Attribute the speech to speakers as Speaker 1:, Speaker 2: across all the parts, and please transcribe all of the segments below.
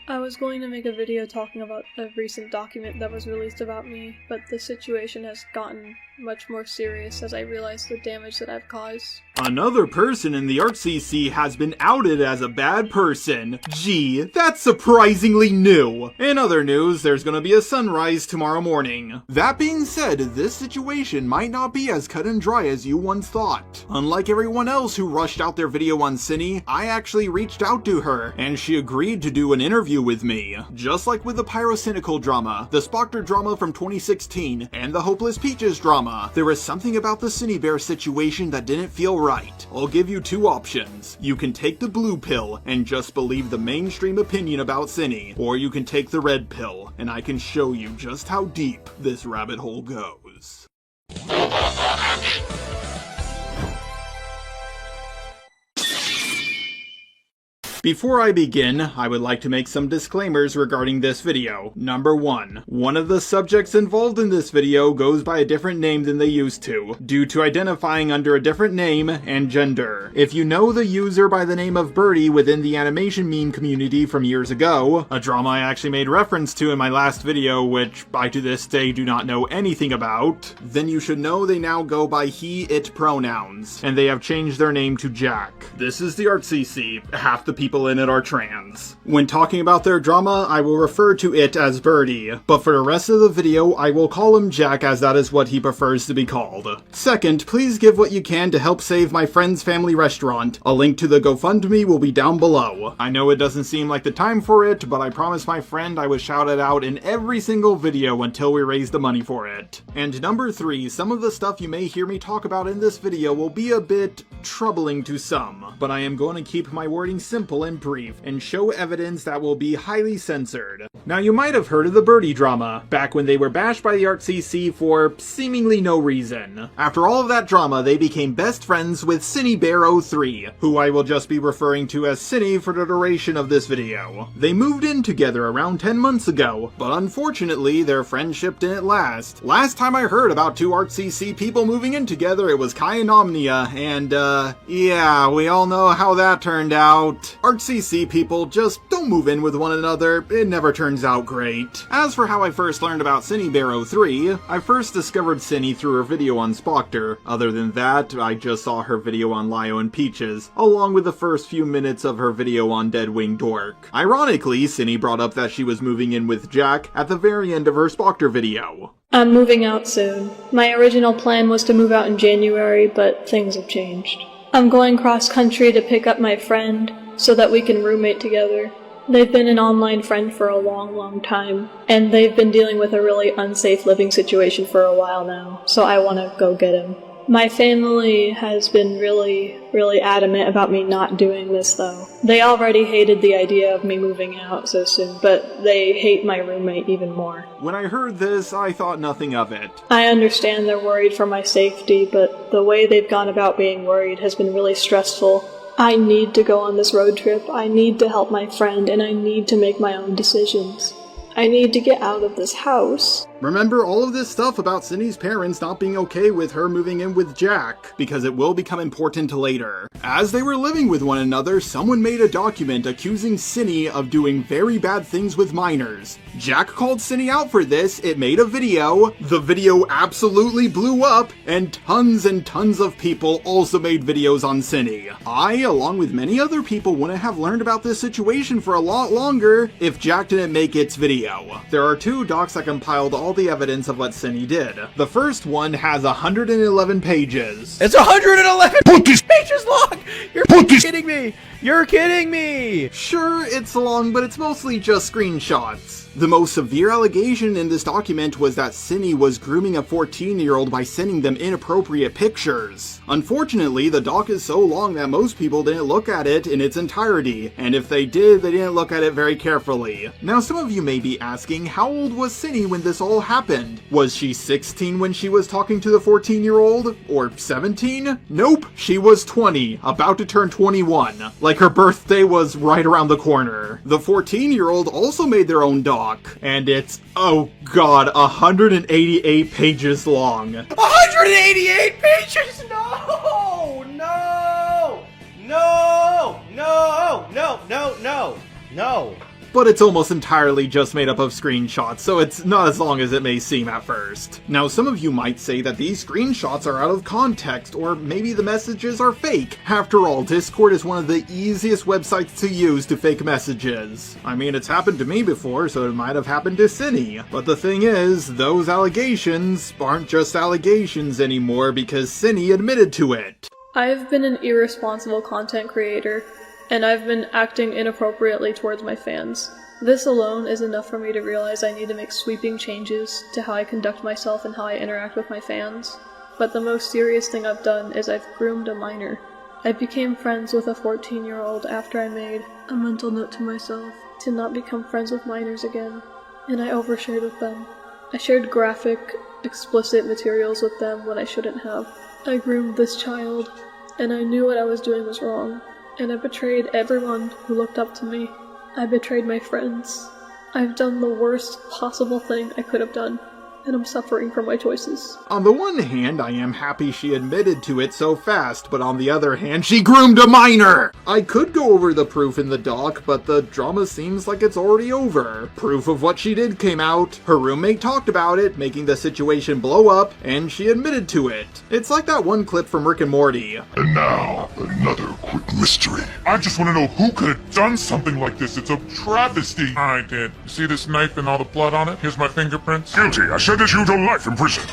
Speaker 1: I was going to make a video talking about a recent document that was released about me, but the situation has gotten much more serious as I realize the damage that I've caused.
Speaker 2: Another person in the ArtCC has been outed as a bad person. Gee, that's surprisingly new. In other news, there's gonna be a sunrise tomorrow morning. That being said, this situation might not be as cut and dry as you once thought. Unlike everyone else who rushed out their video on Synni, I actually reached out to her, and she agreed to do an interview with me. Just like with the Pyrocynical drama, the Spockter drama from 2016, and the Hopeless Peaches drama, there was something about the Synnibear situation that didn't feel right. I'll give you two options. You can take the blue pill and just believe the mainstream opinion about Synni, or you can take the red pill, and I can show you just how deep this rabbit hole goes. Before I begin, I would like to make some disclaimers regarding this video. Number 1. One of the subjects involved in this video goes by a different name than they used to, due to identifying under a different name and gender. If you know the user by the name of Birdie within the animation meme community from years ago, a drama I actually made reference to in my last video, which I to this day do not know anything about, then you should know they now go by he, it pronouns, and they have changed their name to Jack. This is the ArtCC. Half the people in it are trans. When talking about their drama, I will refer to it as Birdie, but for the rest of the video, I will call him Jack as that is what he prefers to be called. Second, please give what you can to help save my friend's family restaurant. A link to the GoFundMe will be down below. I know it doesn't seem like the time for it, but I promised my friend I would shout it out in every single video until we raise the money for it. And number 3, some of the stuff you may hear me talk about in this video will be a bit troubling to some, but I am going to keep my wording simple and brief, and show evidence that will be highly censored. Now you might have heard of the Birdie drama, back when they were bashed by the ArtCC for seemingly no reason. After all of that drama, they became best friends with Synnibear03, who I will just be referring to as Synni for the duration of this video. They moved in together around 10 months ago, but unfortunately their friendship didn't last. Last time I heard about two ArtCC people moving in together, it was Kai and Omnia, and yeah, we all know how that turned out. ArtCC people just don't move in with one another, it never turns out great. As for how I first learned about Synnibear03, I first discovered Synni through her video on Spockter. Other than that, I just saw her video on Lio and Peaches, along with the first few minutes of her video on Deadwing Dork. Ironically, Synni brought up that she was moving in with Jack at the very end of her Spockter video.
Speaker 1: I'm moving out soon. My original plan was to move out in January, but things have changed. I'm going cross-country to pick up my friend, so that we can roommate together. They've been an online friend for a long time, and they've been dealing with a really unsafe living situation for a while now, so I want to go get him. My family has been really adamant about me not doing this though. They already hated the idea of me moving out so soon, but they hate my roommate even more.
Speaker 2: When I heard this, I thought nothing of it.
Speaker 1: I understand they're worried for my safety, but the way they've gone about being worried has been really stressful. I need to go on this road trip, I need to help my friend, and I need to make my own decisions. I need to get out of this house.
Speaker 2: Remember all of this stuff about Synni's parents not being okay with her moving in with Jack, because it will become important later. As they were living with one another, someone made a document accusing Synni of doing very bad things with minors. Jack called Synni out for this, it made a video, the video absolutely blew up, and tons of people also made videos on Synni. I, along with many other people, wouldn't have learned about this situation for a lot longer if Jack didn't make its video. There are two docs that compiled all the evidence of what Synni did. The first one has 111 pages.
Speaker 3: It's 111 pages long! You're kidding me! You're kidding me!
Speaker 2: Sure, it's long, but it's mostly just screenshots. The most severe allegation in this document was that Synni was grooming a 14-year-old by sending them inappropriate pictures. Unfortunately, the doc is so long that most people didn't look at it in its entirety, and if they did, they didn't look at it very carefully. Now, some of you may be asking, how old was Synni when this all happened? Was she 16 when she was talking to the 14-year-old? Or 17? Nope, she was 20, about to turn 21. Like her birthday was right around the corner. The 14-year-old also made their own doc, and it's, oh god, 188 pages long.
Speaker 3: 188 pages? No! No! No! No! No! No! No! No!
Speaker 2: but it's almost entirely just made up of screenshots, so it's not as long as it may seem at first. Now, some of you might say that these screenshots are out of context, or maybe the messages are fake. After all, Discord is one of the easiest websites to use to fake messages. I mean, it's happened to me before, so it might have happened to Synni. But the thing is, those allegations aren't just allegations anymore because Synni admitted to it.
Speaker 1: I've been an irresponsible content creator, and I've been acting inappropriately towards my fans. This alone is enough for me to realize I need to make sweeping changes to how I conduct myself and how I interact with my fans. But the most serious thing I've done is I've groomed a minor. I became friends with a 14-year-old after I made a mental note to myself to not become friends with minors again, and I overshared with them. I shared graphic, explicit materials with them when I shouldn't have. I groomed this child, and I knew what I was doing was wrong, and I betrayed everyone who looked up to me. I betrayed my friends. I've done the worst possible thing I could have done, and I'm suffering for my choices.
Speaker 2: On the one hand, I am happy she admitted to it so fast, but on the other hand, she groomed a minor! I could go over the proof in the doc, but the drama seems like it's already over. Proof of what she did came out, her roommate talked about it, making the situation blow up, and she admitted to it. It's like that one clip from Rick and Morty.
Speaker 4: And now, another quick mystery. I just want to know who could have done something like this. It's a travesty. I did. See this knife and all the blood on it? Here's my fingerprints. Guilty. I sentence you to life in prison.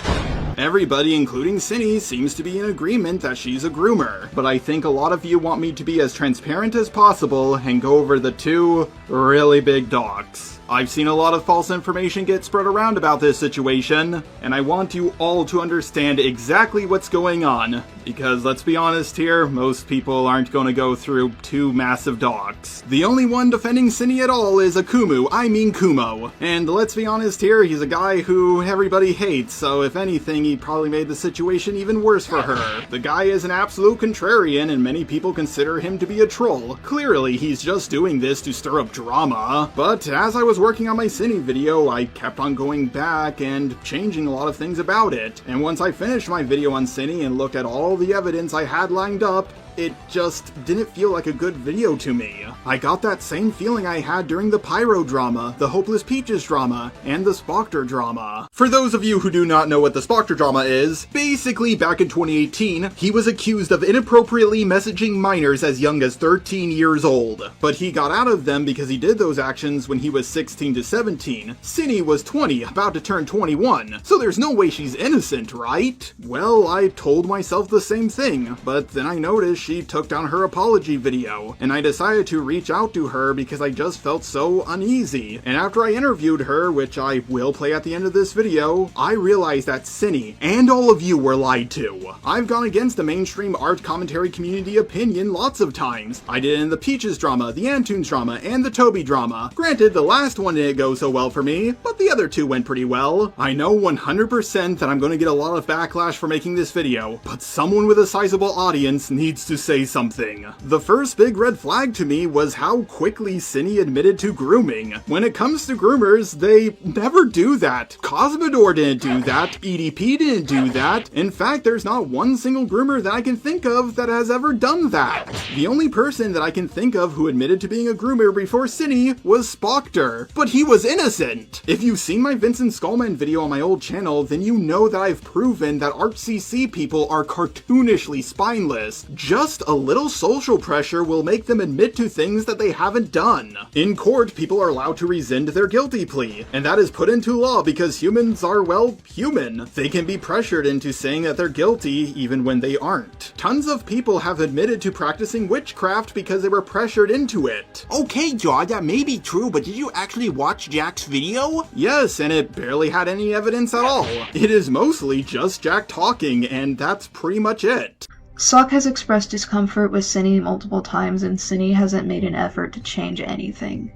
Speaker 2: Everybody, including Synni, seems to be in agreement that she's a groomer, but I think a lot of you want me to be as transparent as possible and go over the two really big docs. I've seen a lot of false information get spread around about this situation, and I want you all to understand exactly what's going on, because let's be honest here, most people aren't going to go through two massive docs. The only one defending Synni at all is Kumo, and let's be honest here, he's a guy who everybody hates, so if anything, he probably made the situation even worse for her. The guy is an absolute contrarian, and many people consider him to be a troll. Clearly, he's just doing this to stir up drama, but as I was working on my Synni video, I kept on going back and changing a lot of things about it. And once I finished my video on Synni and looked at all the evidence I had lined up, it just didn't feel like a good video to me. I got that same feeling I had during the Pyro drama, the Hopeless Peaches drama, and the Spoctor drama. For those of you who do not know what the Spoctor drama is, basically back in 2018, he was accused of inappropriately messaging minors as young as 13 years old. But he got out of them because he did those actions when he was 16 to 17. Synni was 20, about to turn 21, so there's no way she's innocent, right? Well, I told myself the same thing, but then I noticed she took down her apology video, and I decided to reach out to her because I just felt so uneasy. And after I interviewed her, which I will play at the end of this video, I realized that Synni and all of you were lied to. I've gone against the mainstream art commentary community opinion lots of times. I did it in the Peaches drama, the Antunes drama, and the Toby drama. Granted, the last one didn't go so well for me, but the other two went pretty well. I know 100% that I'm going to get a lot of backlash for making this video, but someone with a sizable audience needs to say something. The first big red flag to me was how quickly Synni admitted to grooming. When it comes to groomers, they never do that. Cosmodor didn't do that. EDP didn't do that. In fact, there's not one single groomer that I can think of that has ever done that. The only person that I can think of who admitted to being a groomer before Synni was Spoctor, but he was innocent. If you've seen my Vincent Skullman video on my old channel, then you know that I've proven that ArtCC people are cartoonishly spineless. Just a little social pressure will make them admit to things that they haven't done. In court, people are allowed to rescind their guilty plea, and that is put into law because humans are, well, human. They can be pressured into saying that they're guilty even when they aren't. Tons of people have admitted to practicing witchcraft because they were pressured into it.
Speaker 5: Okay, Jaw, that may be true, but did you actually watch Jack's video?
Speaker 2: Yes, and it barely had any evidence at all. It is mostly just Jack talking, and that's pretty much it.
Speaker 6: Sock has expressed discomfort with Synni multiple times, and Synni hasn't made an effort to change anything.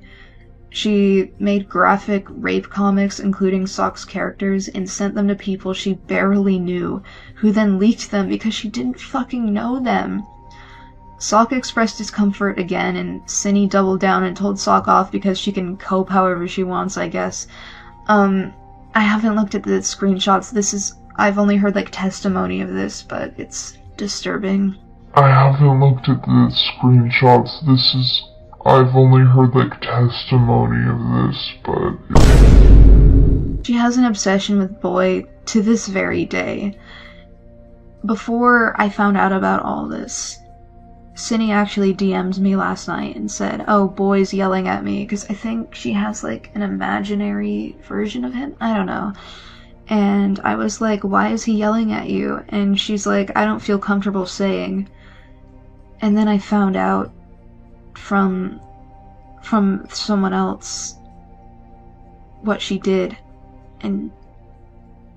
Speaker 6: She made graphic rape comics, including Sock's characters, and sent them to people she barely knew, who then leaked them because she didn't fucking know them. Sock expressed discomfort again, and Synni doubled down and told Sock off because she can cope however she wants, I guess. I haven't looked at the screenshots. I've only heard, like, testimony of this, but it's disturbing.
Speaker 7: I haven't looked at the screenshots.
Speaker 4: I've only heard, like, testimony of this, but...
Speaker 6: She has an obsession with Boy to this very day. Before I found out about all this, Synni actually DM'd me last night and said, oh, Boy's yelling at me, because I think she has, like, an imaginary version of him? I don't know. And I was like, why is he yelling at you? And she's like, I don't feel comfortable saying. And then I found out from someone else what she did, and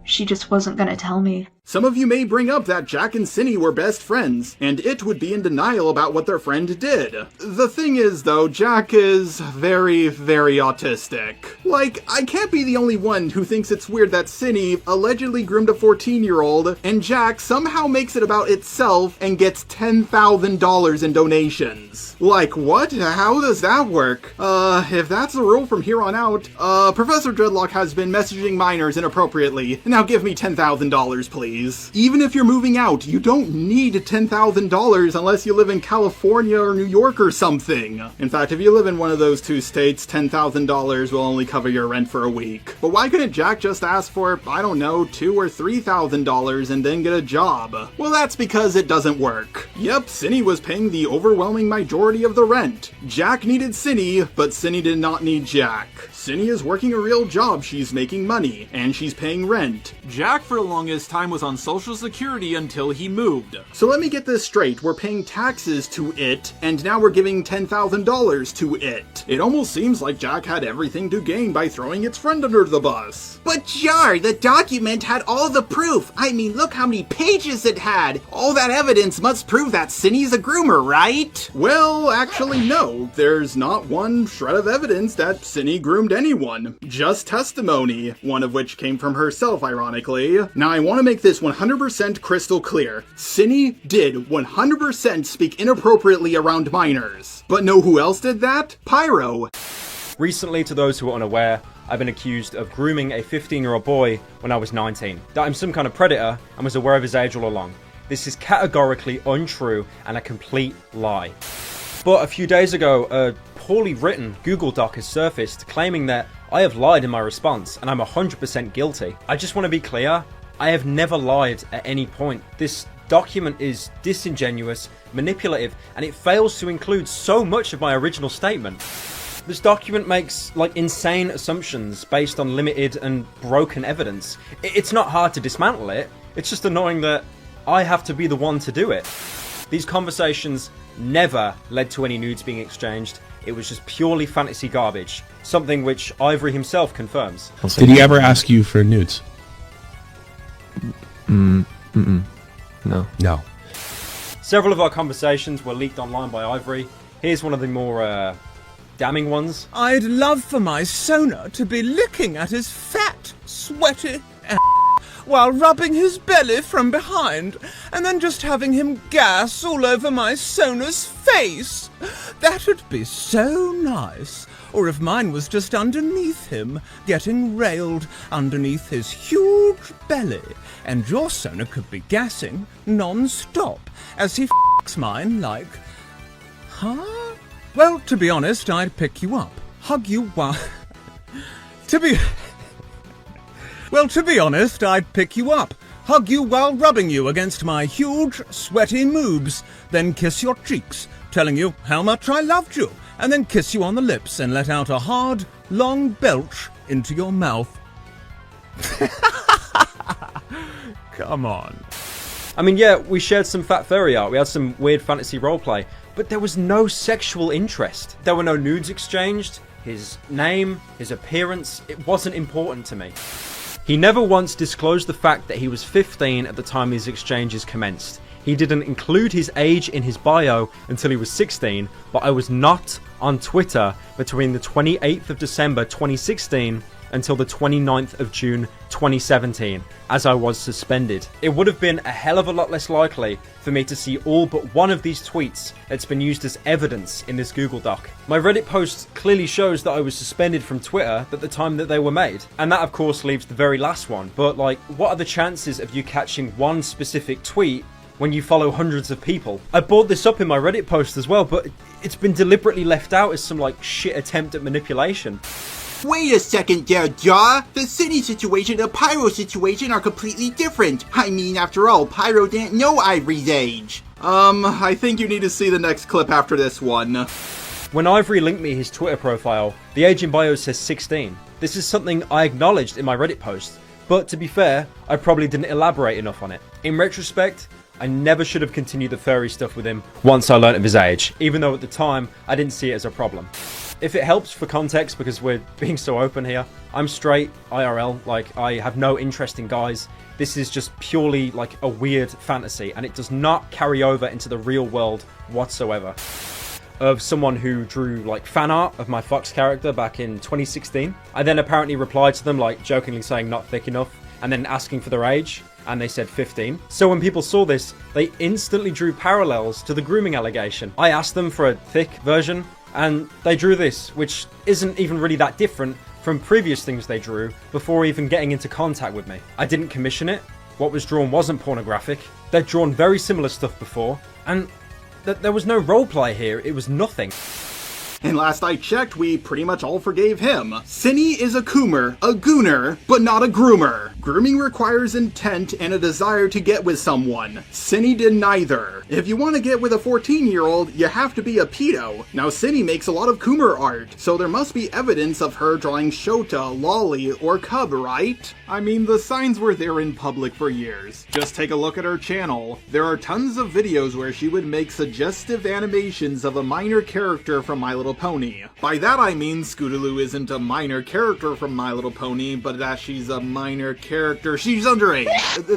Speaker 6: she just wasn't gonna tell me.
Speaker 2: Some of you may bring up that Jack and Synni were best friends, and it would be in denial about what their friend did. The thing is, though, Jack is very, very autistic. Like, I can't be the only one who thinks it's weird that Synni allegedly groomed a 14-year-old, and Jack somehow makes it about itself and gets $10,000 in donations. Like, what? How does that work? If that's the rule from here on out, Professor Dreadlock has been messaging minors inappropriately. Now give me $10,000, please. Even if you're moving out, you don't need $10,000 unless you live in California or New York or something. In fact, if you live in one of those two states, $10,000 will only cover your rent for a week. But why couldn't Jack just ask for, I don't know, $2,000 or $3,000 and then get a job? Well, that's because it doesn't work. Yep, Synni was paying the overwhelming majority of the rent. Jack needed Synni, but Synni did not need Jack. Synni is working a real job, she's making money, and she's paying rent. Jack, for the longest time, was on Social Security until he moved. So let me get this straight, we're paying taxes to it, and now we're giving $10,000 to it. It almost seems like Jack had everything to gain by throwing its friend under the bus.
Speaker 5: But Jar, the document had all the proof. I mean, look how many pages it had. All that evidence must prove that Synni's a groomer, right?
Speaker 2: Well, actually no. There's not one shred of evidence that Synni groomed anyone. Just testimony, one of which came from herself, ironically. Now I want to make this 100% crystal clear. Synni did 100% speak inappropriately around minors. But know who else did that? Pyro.
Speaker 3: Recently, to those who are unaware, I've been accused of grooming a 15-year-old boy when I was 19. That I'm some kind of predator and was aware of his age all along. This is categorically untrue and a complete lie. But a few days ago, a poorly written Google Doc has surfaced claiming that I have lied in my response and I'm 100% guilty. I just want to be clear, I have never lied at any point. This document is disingenuous, manipulative, and it fails to include so much of my original statement. This document makes, like, insane assumptions based on limited and broken evidence. It's not hard to dismantle it, it's just annoying that I have to be the one to do it. These conversations never led to any nudes being exchanged. It was just purely fantasy garbage, something which Ivory himself confirms.
Speaker 7: Did he ever ask you for nudes?
Speaker 8: No.
Speaker 7: No.
Speaker 3: Several of our conversations were leaked online by Ivory. Here's one of the more damning ones.
Speaker 9: I'd love for my Sona to be licking at his fat, sweaty while rubbing his belly from behind, and then just having him gas all over my Sona's face. That'd be so nice. Or if mine was just underneath him, getting railed underneath his huge belly, and your Sona could be gassing non-stop as he f***s mine like... Huh? Well, to be honest, I'd pick you up, hug you while... Well, to be honest, I'd pick you up, hug you while rubbing you against my huge, sweaty moobs, then kiss your cheeks, telling you how much I loved you, and then kiss you on the lips and let out a hard, long belch into your mouth. Come on.
Speaker 3: I mean, yeah, we shared some fat furry art, we had some weird fantasy roleplay, but there was no sexual interest. There were no nudes exchanged, his name, his appearance, it wasn't important to me. He never once disclosed the fact that he was 15 at the time these exchanges commenced. He didn't include his age in his bio until he was 16, but I was not on Twitter between the 28th of December 2016 until the 29th of June 2017, as I was suspended. It would have been a hell of a lot less likely for me to see all but one of these tweets that's been used as evidence in this Google Doc. My Reddit post clearly shows that I was suspended from Twitter at the time that they were made, and that of course leaves the very last one, but like, what are the chances of you catching one specific tweet when you follow hundreds of people. I brought this up in my Reddit post as well, but it's been deliberately left out as some like shit attempt at manipulation.
Speaker 5: Wait a second there, Jaw. The Cinny situation and the Pyro situation are completely different. I mean, after all, Pyro didn't know Ivory's age.
Speaker 2: I think you need to see the next clip after this one.
Speaker 3: When Ivory linked me his Twitter profile, the age in bio says 16. This is something I acknowledged in my Reddit post, but to be fair, I probably didn't elaborate enough on it. In retrospect, I never should have continued the furry stuff with him once I learnt of his age, even though at the time, I didn't see it as a problem. If it helps for context, because we're being so open here, I'm straight, IRL, like, I have no interest in guys. This is just purely, like, a weird fantasy, and it does not carry over into the real world whatsoever. Of someone who drew, like, fan art of my Fox character back in 2016. I then apparently replied to them, like, jokingly saying not thick enough, and then asking for their age, and they said 15. So when people saw this, they instantly drew parallels to the grooming allegation. I asked them for a thick version, and they drew this, which isn't even really that different from previous things they drew before even getting into contact with me. I didn't commission it. What was drawn wasn't pornographic. They'd drawn very similar stuff before, and there was no roleplay here. It was nothing.
Speaker 2: And last I checked, we pretty much all forgave him. Cinny is a coomer, a gooner, but not a groomer. Grooming requires intent and a desire to get with someone. Cinny did neither. If you want to get with a 14-year-old, you have to be a pedo. Now Cinny makes a lot of coomer art, so there must be evidence of her drawing Shota, Lolly, or Cub, right? I mean, the signs were there in public for years. Just take a look at her channel. There are tons of videos where she would make suggestive animations of a minor character from My Little Pony. By that I mean Scootaloo isn't a minor character from My Little Pony, but that she's a minor character. She's underage.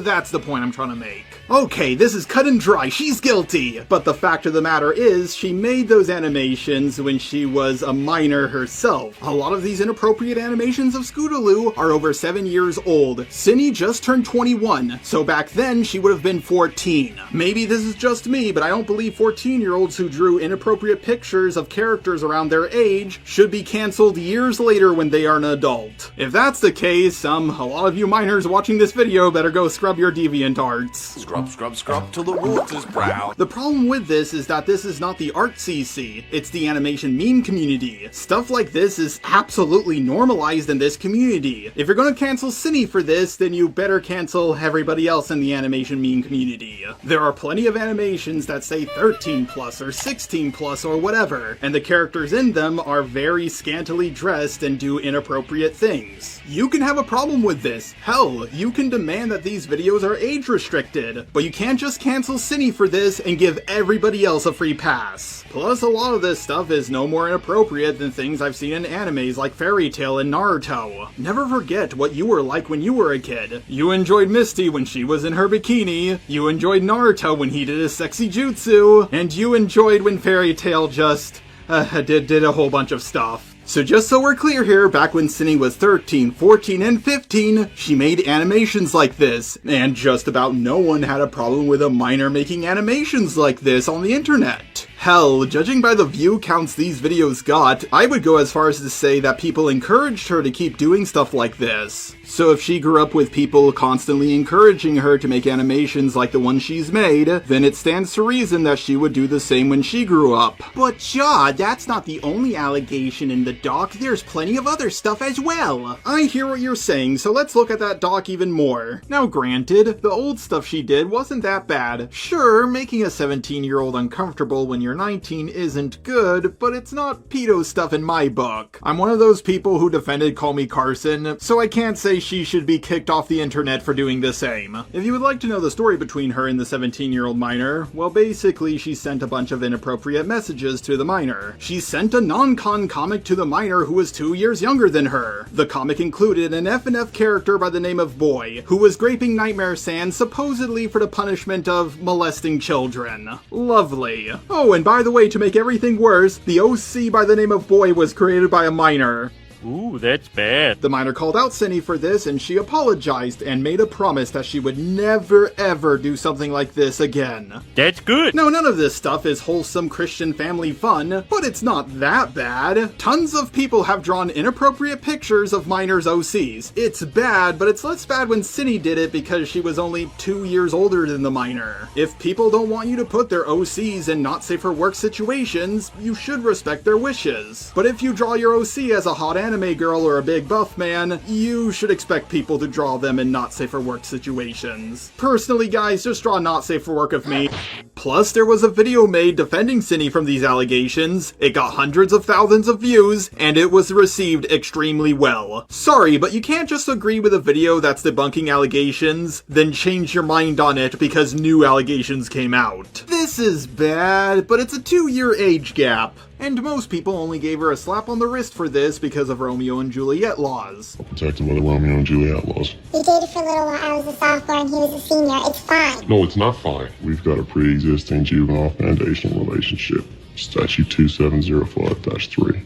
Speaker 2: That's the point I'm trying to make. Okay, this is cut and dry. She's guilty. But the fact of the matter is, she made those animations when she was a minor herself. A lot of these inappropriate animations of Scootaloo are over 7 years old. Cinny just turned 21, so back then she would have been 14. Maybe this is just me, but I don't believe 14-year-olds who drew inappropriate pictures of characters around their age should be cancelled years later when they are an adult. If that's the case, a lot of you minors watching this video better go scrub your deviant arts.
Speaker 8: Scrub, scrub, scrub till the water's brown.
Speaker 2: The problem with this is that this is not the art CC, it's the animation meme community. Stuff like this is absolutely normalized in this community. If you're gonna cancel Cinny for this, then you better cancel everybody else in the animation meme community. There are plenty of animations that say 13 plus or 16 plus or whatever, and the characters in them are very scantily dressed and do inappropriate things. You can have a problem with this. Hell, you can demand that these videos are age restricted, but you can't just cancel Cinny for this and give everybody else a free pass. Plus, a lot of this stuff is no more inappropriate than things I've seen in animes like Fairy Tail and Naruto. Never forget what you were like when you were a kid. You enjoyed Misty when she was in her bikini, you enjoyed Naruto when he did his sexy jutsu, and you enjoyed when Fairy Tail just did a whole bunch of stuff. So just so we're clear here, back when Cinny was 13, 14, and 15, she made animations like this, and just about no one had a problem with a minor making animations like this on the internet. Hell, judging by the view counts these videos got, I would go as far as to say that people encouraged her to keep doing stuff like this. So if she grew up with people constantly encouraging her to make animations like the one she's made, then it stands to reason that she would do the same when she grew up. But Jaw, that's not the only allegation in the doc, there's plenty of other stuff as well. I hear what you're saying, so let's look at that doc even more. Now granted, the old stuff she did wasn't that bad. Sure, making a 17-year-old uncomfortable when you're 19 isn't good, but it's not pedo stuff in my book. I'm one of those people who defended Call Me Carson, so I can't say she should be kicked off the internet for doing the same. If you would like to know the story between her and the 17-year-old minor, well basically she sent a bunch of inappropriate messages to the minor. She sent a non-con comic to the minor who was 2 years younger than her. The comic included an F&F character by the name of Boy, who was graping Nightmare Sand supposedly for the punishment of molesting children. Lovely. Oh, and by the way, to make everything worse, the OC by the name of Boy was created by a minor.
Speaker 10: Ooh, that's bad.
Speaker 2: The minor called out Synni for this, and she apologized and made a promise that she would never ever do something like this again.
Speaker 10: That's good.
Speaker 2: Now, none of this stuff is wholesome Christian family fun, but it's not that bad. Tons of people have drawn inappropriate pictures of minors' OCs. It's bad, but it's less bad when Synni did it because she was only 2 years older than the minor. If people don't want you to put their OCs in not safe for work situations, you should respect their wishes. But if you draw your OC as a hot anime girl or a big buff man, you should expect people to draw them in not safe for work situations. Personally, guys, just draw not safe for work of me. Plus, there was a video made defending Synni from these allegations. It got hundreds of thousands of views, and it was received extremely well. Sorry, but you can't just agree with a video that's debunking allegations, then change your mind on it because new allegations came out. This is bad, but it's a 2-year age gap. And most people only gave her a slap on the wrist for this because of Romeo and Juliet laws.
Speaker 4: Protected by the Romeo and Juliet laws.
Speaker 11: We dated for a little while. I was a sophomore and he was a senior. It's fine.
Speaker 4: No, it's not fine. We've got a pre-existing juvenile foundational relationship. Statute 2705-3.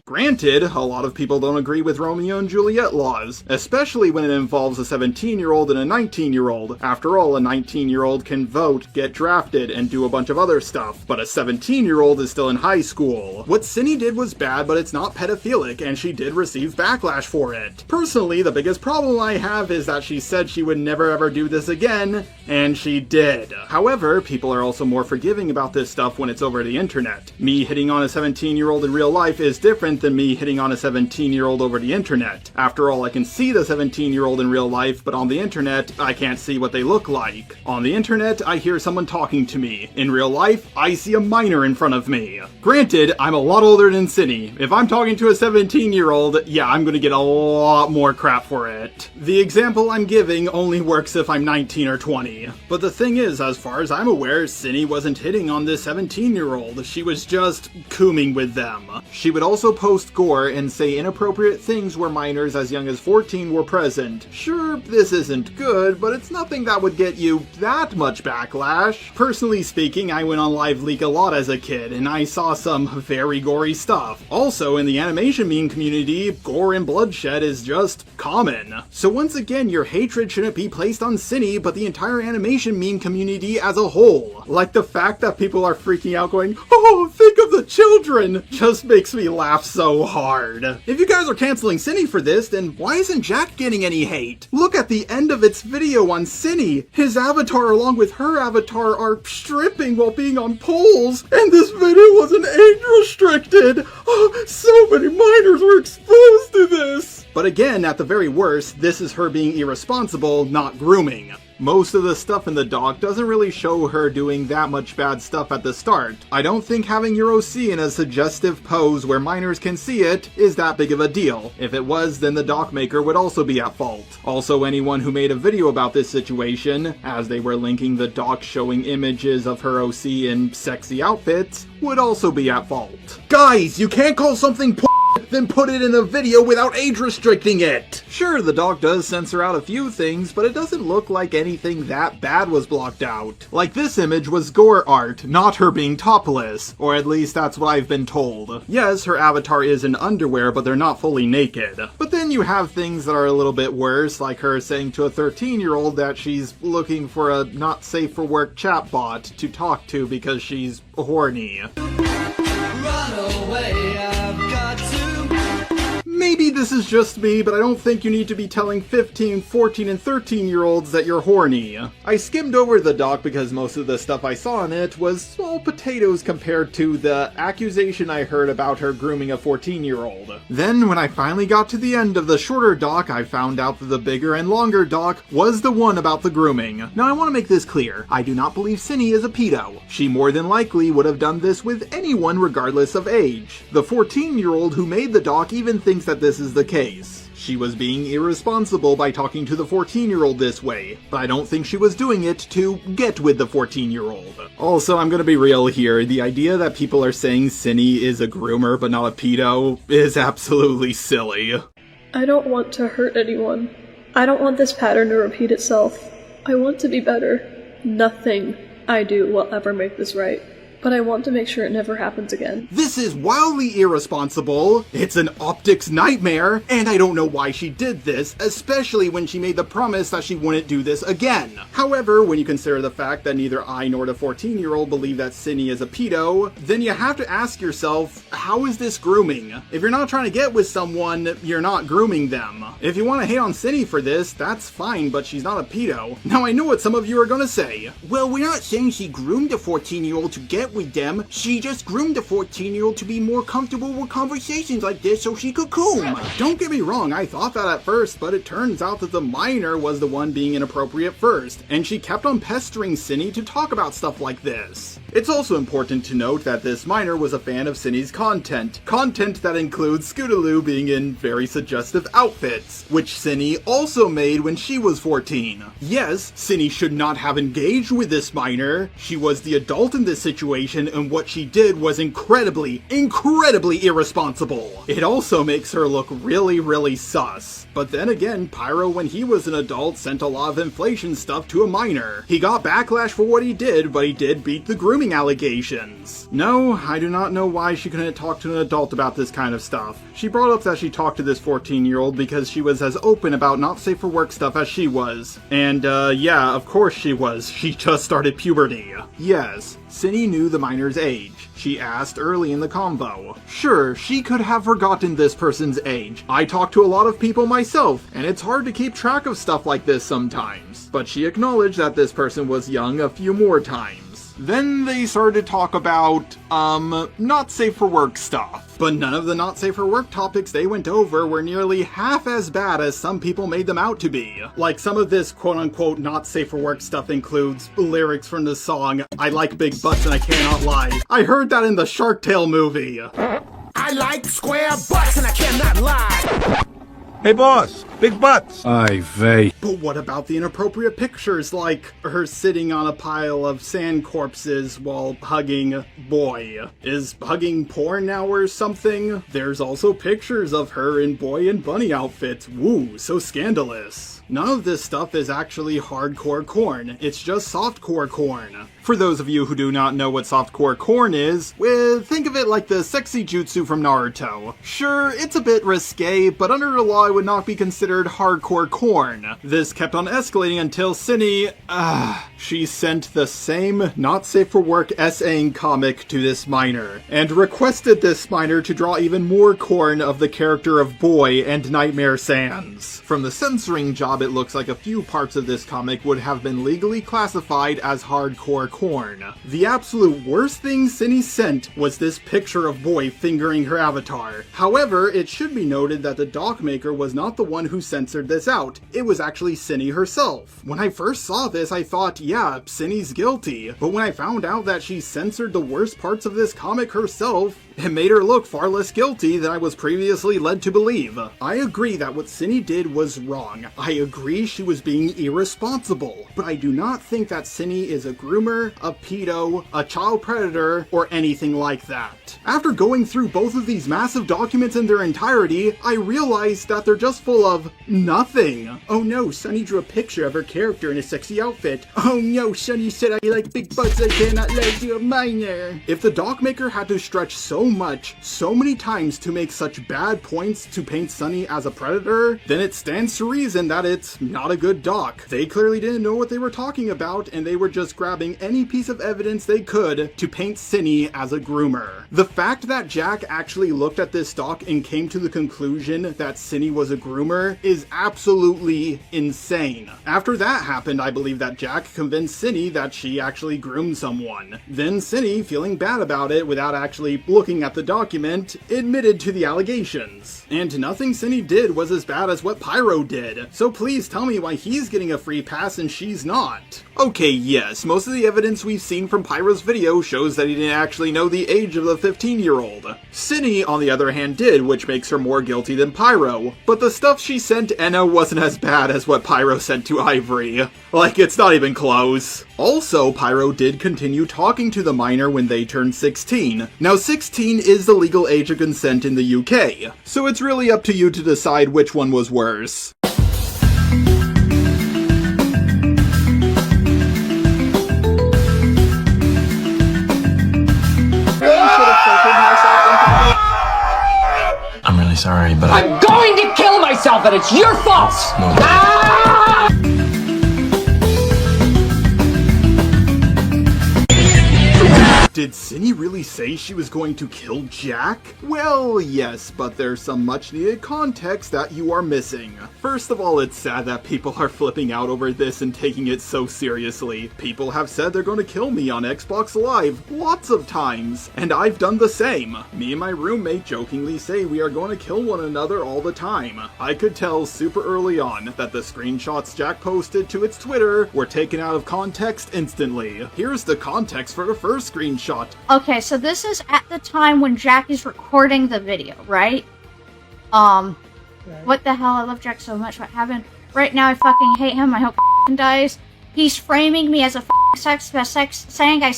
Speaker 2: Granted, a lot of people don't agree with Romeo and Juliet laws, especially when it involves a 17-year-old and a 19-year-old. After all, a 19-year-old can vote, get drafted, and do a bunch of other stuff, but a 17-year-old is still in high school. What Synni did was bad, but it's not pedophilic, and she did receive backlash for it. Personally, the biggest problem I have is that she said she would never ever do this again, and she did. However, people are also more forgiving about this stuff when it's over the internet. Me hitting on a 17-year-old in real life is different than me hitting on a 17-year-old over the internet. After all, I can see the 17-year-old in real life, but on the internet, I can't see what they look like. On the internet, I hear someone talking to me. In real life, I see a minor in front of me. Granted, I'm a lot older than Synni. If I'm talking to a 17-year-old, yeah, I'm gonna get a lot more crap for it. The example I'm giving only works if I'm 19 or 20. But the thing is, as far as I'm aware, Synni wasn't hitting on this 17-year-old. She was just cooming with them. She would also post gore and say inappropriate things where minors as young as 14 were present. Sure, this isn't good, but it's nothing that would get you that much backlash. Personally speaking, I went on Live Leak a lot as a kid, and I saw some very gory stuff. Also, in the animation meme community, gore and bloodshed is just common. So once again, your hatred shouldn't be placed on Synni, but the entire animation meme community as a whole. Like the fact that people are freaking out going, "Oh, think of the children," just makes me laugh so hard. If you guys are canceling Synni for this, then why isn't Jack getting any hate? Look at the end of its video on Synni. His avatar along with her avatar are stripping while being on poles, and this video wasn't age restricted. Oh, so many minors were exposed to this. But again, at the very worst, this is her being irresponsible, not grooming. Most of the stuff in the doc doesn't really show her doing that much bad stuff at the start. I don't think having your OC in a suggestive pose where minors can see it is that big of a deal. If it was, then the doc maker would also be at fault. Also, anyone who made a video about this situation, as they were linking the doc showing images of her OC in sexy outfits, would also be at fault. Guys, you can't call something then put it in a video without age restricting it! Sure, the doc does censor out a few things, but it doesn't look like anything that bad was blocked out. Like this image was gore art, not her being topless, or at least that's what I've been told. Yes, her avatar is in underwear, but they're not fully naked. But then you have things that are a little bit worse, like her saying to a 13-year-old that she's looking for a not safe for work chatbot to talk to because she's horny. Run away, I've got to. Maybe this is just me, but I don't think you need to be telling 15, 14, and 13-year-olds that you're horny. I skimmed over the doc because most of the stuff I saw in it was small potatoes compared to the accusation I heard about her grooming a 14-year-old. Then, when I finally got to the end of the shorter doc, I found out that the bigger and longer doc was the one about the grooming. Now, I want to make this clear. I do not believe Synni is a pedo. She more than likely would have done this with anyone regardless of age. The 14-year-old who made the doc even thinks that this is the case. She was being irresponsible by talking to the 14-year-old this way, but I don't think she was doing it to get with the 14-year-old. Also, I'm gonna be real here, the idea that people are saying Synni is a groomer but not a pedo is absolutely silly.
Speaker 1: I don't want to hurt anyone. I don't want this pattern to repeat itself. I want to be better. Nothing I do will ever make this right. but I want to make sure it never happens again.
Speaker 2: This is wildly irresponsible, it's an optics nightmare, and I don't know why she did this, especially when she made the promise that she wouldn't do this again. However, when you consider the fact that neither I nor the 14-year-old believe that Synni is a pedo, then you have to ask yourself, how is this grooming? If you're not trying to get with someone, you're not grooming them. If you want to hate on Synni for this, that's fine, but she's not a pedo. Now I know what some of you are gonna say.
Speaker 5: Well, we're not saying she groomed a 14-year-old to get with them. She just groomed a 14-year-old to be more comfortable with conversations like this so she could coom.
Speaker 2: Don't get me wrong, I thought that at first, but it turns out that the minor was the one being inappropriate first, and she kept on pestering Synni to talk about stuff like this. It's also important to note that this minor was a fan of Synni's content that includes Scootaloo being in very suggestive outfits, which Synni also made when she was 14. Yes, Synni should not have engaged with this minor. She was the adult in this situation, and what she did was incredibly irresponsible. It also makes her look really sus. But then again, Pyro, when he was an adult, sent a lot of inflation stuff to a minor. He got backlash for what he did, but he did beat the grooming allegations. No, I do not know why she couldn't talk to an adult about this kind of stuff. She brought up that she talked to this 14-year-old because she was as open about not safe for work stuff as she was. And yeah, of course she was. She just started puberty. Yes, Synni knew the minor's age. She asked early in the convo. Sure, she could have forgotten this person's age. I talk to a lot of people myself, and it's hard to keep track of stuff like this sometimes. But she acknowledged that this person was young a few more times. Then they started to talk about, not safe for work stuff. But none of the not safe for work topics they went over were nearly half as bad as some people made them out to be. Like, some of this quote-unquote not safe for work stuff includes lyrics from the song, "I like big butts and I cannot lie." I heard that in the Shark Tale movie.
Speaker 8: I like square butts and I cannot lie.
Speaker 10: Hey boss, big butts.
Speaker 7: Aye vey.
Speaker 2: But what about the inappropriate pictures, like her sitting on a pile of sand corpses while hugging boy? Is hugging porn now or something? There's also pictures of her in boy and bunny outfits. Woo, so scandalous. None of this stuff is actually hardcore corn, it's just softcore corn. For those of you who do not know what softcore corn is, well, think of it like the sexy jutsu from Naruto. Sure, it's a bit risque, but under the law it would not be considered hardcore corn. This kept on escalating until Synni, she sent the same not safe for work essaying comic to this minor, and requested this minor to draw even more corn of the character of Boy and Nightmare Sans. From the censoring job, it looks like a few parts of this comic would have been legally classified as hardcore corn. The absolute worst thing Synni sent was this picture of Boy fingering her avatar. However, it should be noted that the doc maker was not the one who censored this out. It was actually Synni herself. When I first saw this, I thought, yeah, Synni's guilty. But when I found out that she censored the worst parts of this comic herself, it made her look far less guilty than I was previously led to believe. I agree that what Synni did was wrong. I agree she was being irresponsible. But I do not think that Synni is a groomer, a pedo, a child predator, or anything like that. After going through both of these massive documents in their entirety, I realized that they're just full of nothing. Oh no, Synni drew a picture of her character in a sexy outfit. Oh no, Synni said I like big butts, I cannot lie to a minor. If the doc maker had to stretch so much, so many times to make such bad points to paint Synni as a predator, then it stands to reason that it's not a good doc. They clearly didn't know what they were talking about, and they were just grabbing any piece of evidence they could to paint Synni as a groomer. The fact that Jack actually looked at this doc and came to the conclusion that Synni was a groomer is absolutely insane. After that happened, I believe that Jack convinced Synni that she actually groomed someone. Then Synni, feeling bad about it without actually looking at the document, admitted to the allegations. And nothing Synni did was as bad as what Pyro did, so please tell me why he's getting a free pass and she's not. Okay, yes, most of the evidence we've seen from Pyro's video shows that he didn't actually know the age of the 15-year-old. Synni, on the other hand, did, which makes her more guilty than Pyro, but the stuff she sent Enna wasn't as bad as what Pyro sent to Ivory. Like, it's not even close. Also, Pyro did continue talking to the minor when they turned 16. Now, 16 is the legal age of consent in the UK, so it's really up to you to decide which one was worse.
Speaker 12: yourself and it's your fault!
Speaker 2: Did Cinny really say she was going to kill Jack? Well, yes, but there's some much needed context that you are missing. First of all, it's sad that people are flipping out over this and taking it so seriously. People have said they're going to kill me on Xbox Live lots of times, and I've done the same. Me and my roommate jokingly say we are going to kill one another all the time. I could tell super early on that the screenshots Jack posted to its Twitter were taken out of context instantly. Here's the context for the first screenshot.
Speaker 13: Okay, so this is at the time when Jack is recording the video, right? What the hell? I love Jack so much. What happened? Right now, I fucking hate him. I hope he dies. He's framing me as a sex, saying I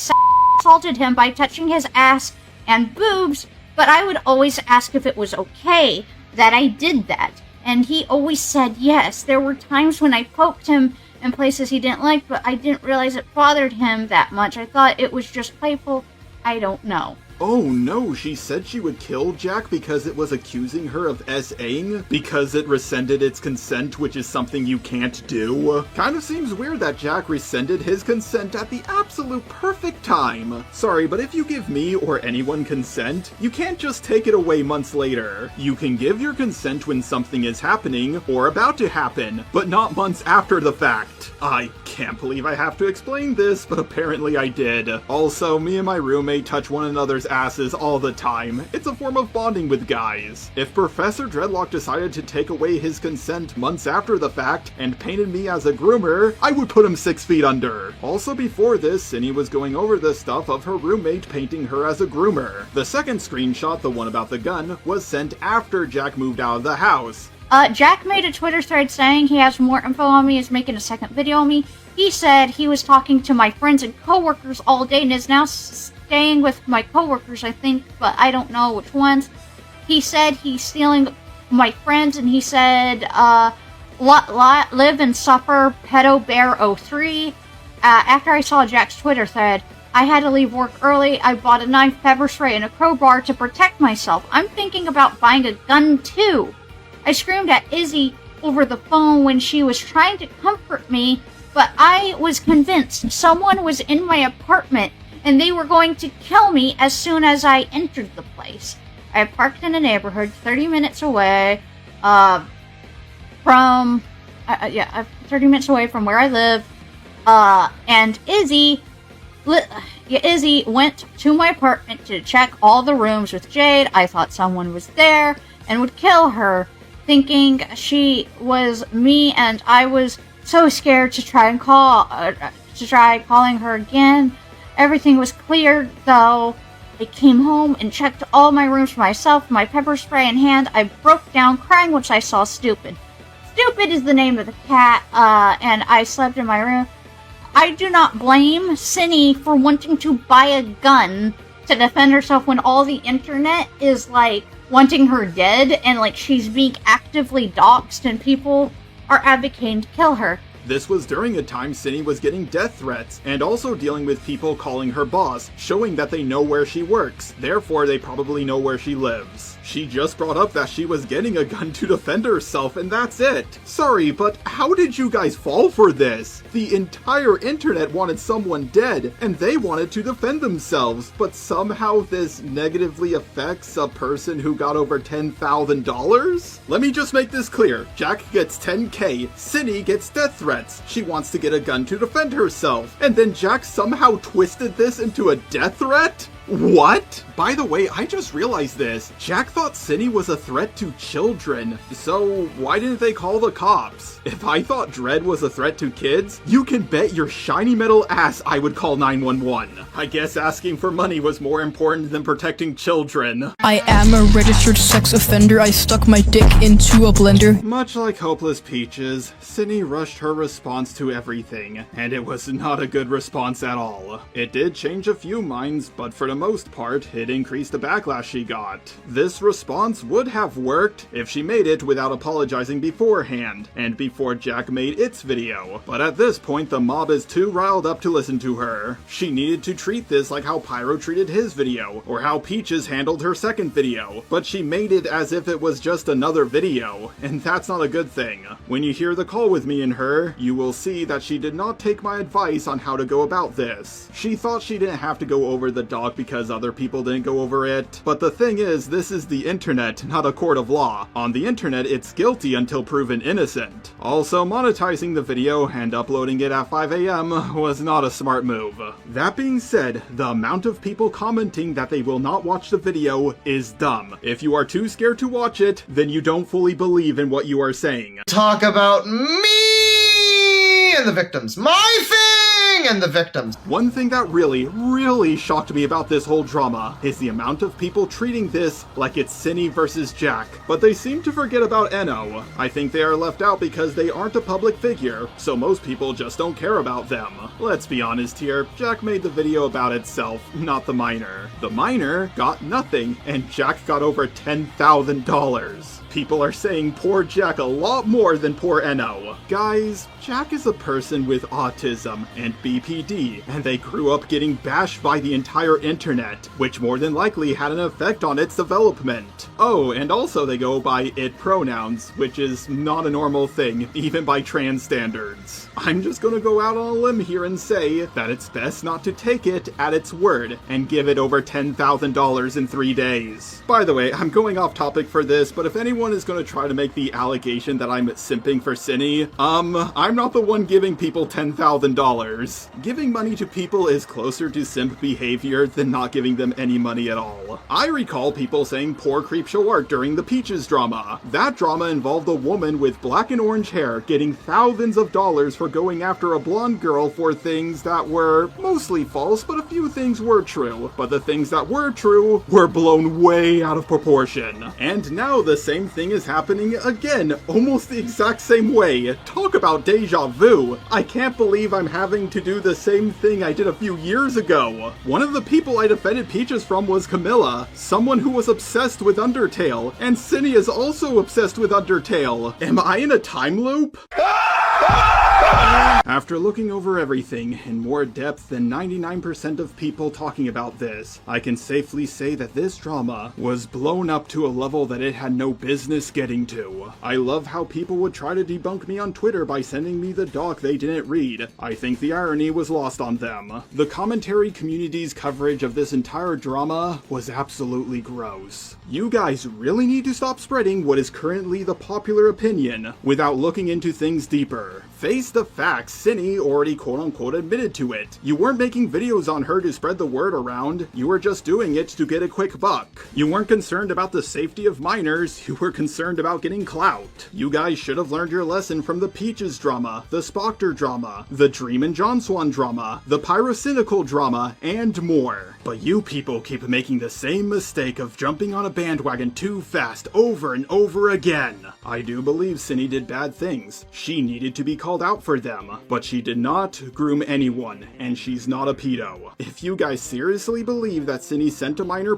Speaker 13: assaulted him by touching his ass and boobs, but I would always ask if it was okay that I did that. And he always said yes. There were times when I poked him in places he didn't like, but I didn't realize it bothered him that much. I thought it was just playful. I don't know.
Speaker 2: Oh no, she said she would kill Jack because it was accusing her of S.A.ing? Because it rescinded its consent, which is something you can't do? Kind of seems weird that Jack rescinded his consent at the absolute perfect time. Sorry, but if you give me or anyone consent, you can't just take it away months later. You can give your consent when something is happening or about to happen, but not months after the fact. I can't believe I have to explain this, but apparently I did. Also, me and my roommate touch one another's asses all the time. It's a form of bonding with guys. If Professor Dreadlock decided to take away his consent months after the fact and painted me as a groomer, I would put him 6 feet under. Also before this, Cinny was going over the stuff of her roommate painting her as a groomer. The second screenshot, the one about the gun, was sent after Jack moved out of the house.
Speaker 13: Jack made a Twitter thread saying he has more info on me, is making a second video on me. He said he was talking to my friends and coworkers all day and is now staying with my coworkers, I think, but I don't know which ones. He said he's stealing my friends, and he said, live and suffer, Rabbithole03. After I saw Jack's Twitter thread, I had to leave work early. I bought a knife, pepper spray, and a crowbar to protect myself. I'm thinking about buying a gun, too. I screamed at Izzy over the phone when she was trying to comfort me, but I was convinced someone was in my apartment and they were going to kill me as soon as I entered the place. I parked in a neighborhood 30 minutes away from 30 minutes away from where I live, and Izzy went to my apartment to check all the rooms with Jade. I thought someone was there and would kill her, thinking she was me, and I was so scared to try calling her again. Everything was cleared, though. I came home and checked all my rooms for myself, my pepper spray in hand. I broke down crying once I saw Stupid. Stupid is the name of the cat, and I slept in my room. I do not blame Cinny for wanting to buy a gun to defend herself when all the internet is, like, wanting her dead, and, like, she's being actively doxxed and people are advocating to kill her.
Speaker 2: This was during a time Cinny was getting death threats, and also dealing with people calling her boss, showing that they know where she works, therefore they probably know where she lives. She just brought up that she was getting a gun to defend herself, and that's it. Sorry, but how did you guys fall for this? The entire internet wanted someone dead, and they wanted to defend themselves, but somehow this negatively affects a person who got over $10,000? Let me just make this clear. Jack gets $10K, Cinny gets death threats. She wants to get a gun to defend herself, and then Jack somehow twisted this into a death threat? What? By the way, I just realized this. Jack thought Cinny was a threat to children, so why didn't they call the cops? If I thought Dread was a threat to kids, you can bet your shiny metal ass I would call 911. I guess asking for money was more important than protecting children.
Speaker 14: I am a registered sex offender. I stuck my dick into a blender.
Speaker 2: Much like Hopeless Peaches, Cinny rushed her response to everything, and it was not a good response at all. It did change a few minds, but for the most part, it increased the backlash she got. This response would have worked if she made it without apologizing beforehand, and before Jack made its video. But at this point, the mob is too riled up to listen to her. She needed to treat this like how Pyro treated his video, or how Peaches handled her second video, but she made it as if it was just another video, and that's not a good thing. When you hear the call with me and her, you will see that she did not take my advice on how to go about this. She thought she didn't have to go over the doc because other people didn't go over it, but the thing is, this is the internet, not a court of law. On the internet, it's guilty until proven innocent. Also, monetizing the video and uploading it at 5 AM was not a smart move. That being said, the amount of people commenting that they will not watch the video is dumb. If you are too scared to watch it, then you don't fully believe in what you are saying.
Speaker 12: Talk about me and the victims. My thing and the victims.
Speaker 2: One thing that really shocked me about this whole drama is the amount of people treating this like it's Synni versus Jack, but they seem to forget about Enno. I think they are left out because they aren't a public figure, so most people just don't care about them. Let's be honest here, Jack made the video about itself, not the miner. The miner got nothing, and Jack got over $10,000. People are saying poor Jack a lot more than poor Enno. Guys, Jack is a person with autism and BPD, and they grew up getting bashed by the entire internet, which more than likely had an effect on its development. Oh, and also they go by it pronouns, which is not a normal thing, even by trans standards. I'm just gonna go out on a limb here and say that it's best not to take it at its word and give it over $10,000 in 3 days. By the way, I'm going off topic for this, but if anyone is going to try to make the allegation that I'm simping for Synni, I'm not the one giving people $10,000. Giving money to people is closer to simp behavior than not giving them any money at all. I recall people saying poor creepshow art during the Peaches drama. That drama involved a woman with black and orange hair getting thousands of dollars for going after a blonde girl for things that were mostly false, but a few things were true. But the things that were true were blown way out of proportion. And now the same thing is happening again, almost the exact same way. Talk about deja vu. I can't believe I'm having to do the same thing I did a few years ago. One of the people I defended Peaches from was Camilla, someone who was obsessed with Undertale, and Synni is also obsessed with Undertale. Am I in a time loop? After looking over everything in more depth than 99% of people talking about this, I can safely say that this drama was blown up to a level that it had no business getting to. I love how people would try to debunk me on Twitter by sending me the doc they didn't read. I think the irony was lost on them. The commentary community's coverage of this entire drama was absolutely gross. You guys really need to stop spreading what is currently the popular opinion without looking into things deeper. Face the facts, Synni already quote-unquote admitted to it. You weren't making videos on her to spread the word around, you were just doing it to get a quick buck. You weren't concerned about the safety of minors, you were concerned about getting clout. You guys should have learned your lesson from the Peaches drama, the Spoctor drama, the Dream and John Swan drama, the Pyrocynical drama, and more. But you people keep making the same mistake of jumping on a bandwagon too fast over and over again. I do believe Synni did bad things. She needed to be called out for them, but she did not groom anyone, and she's not a pedo. If you guys seriously believe that Synni sent a minor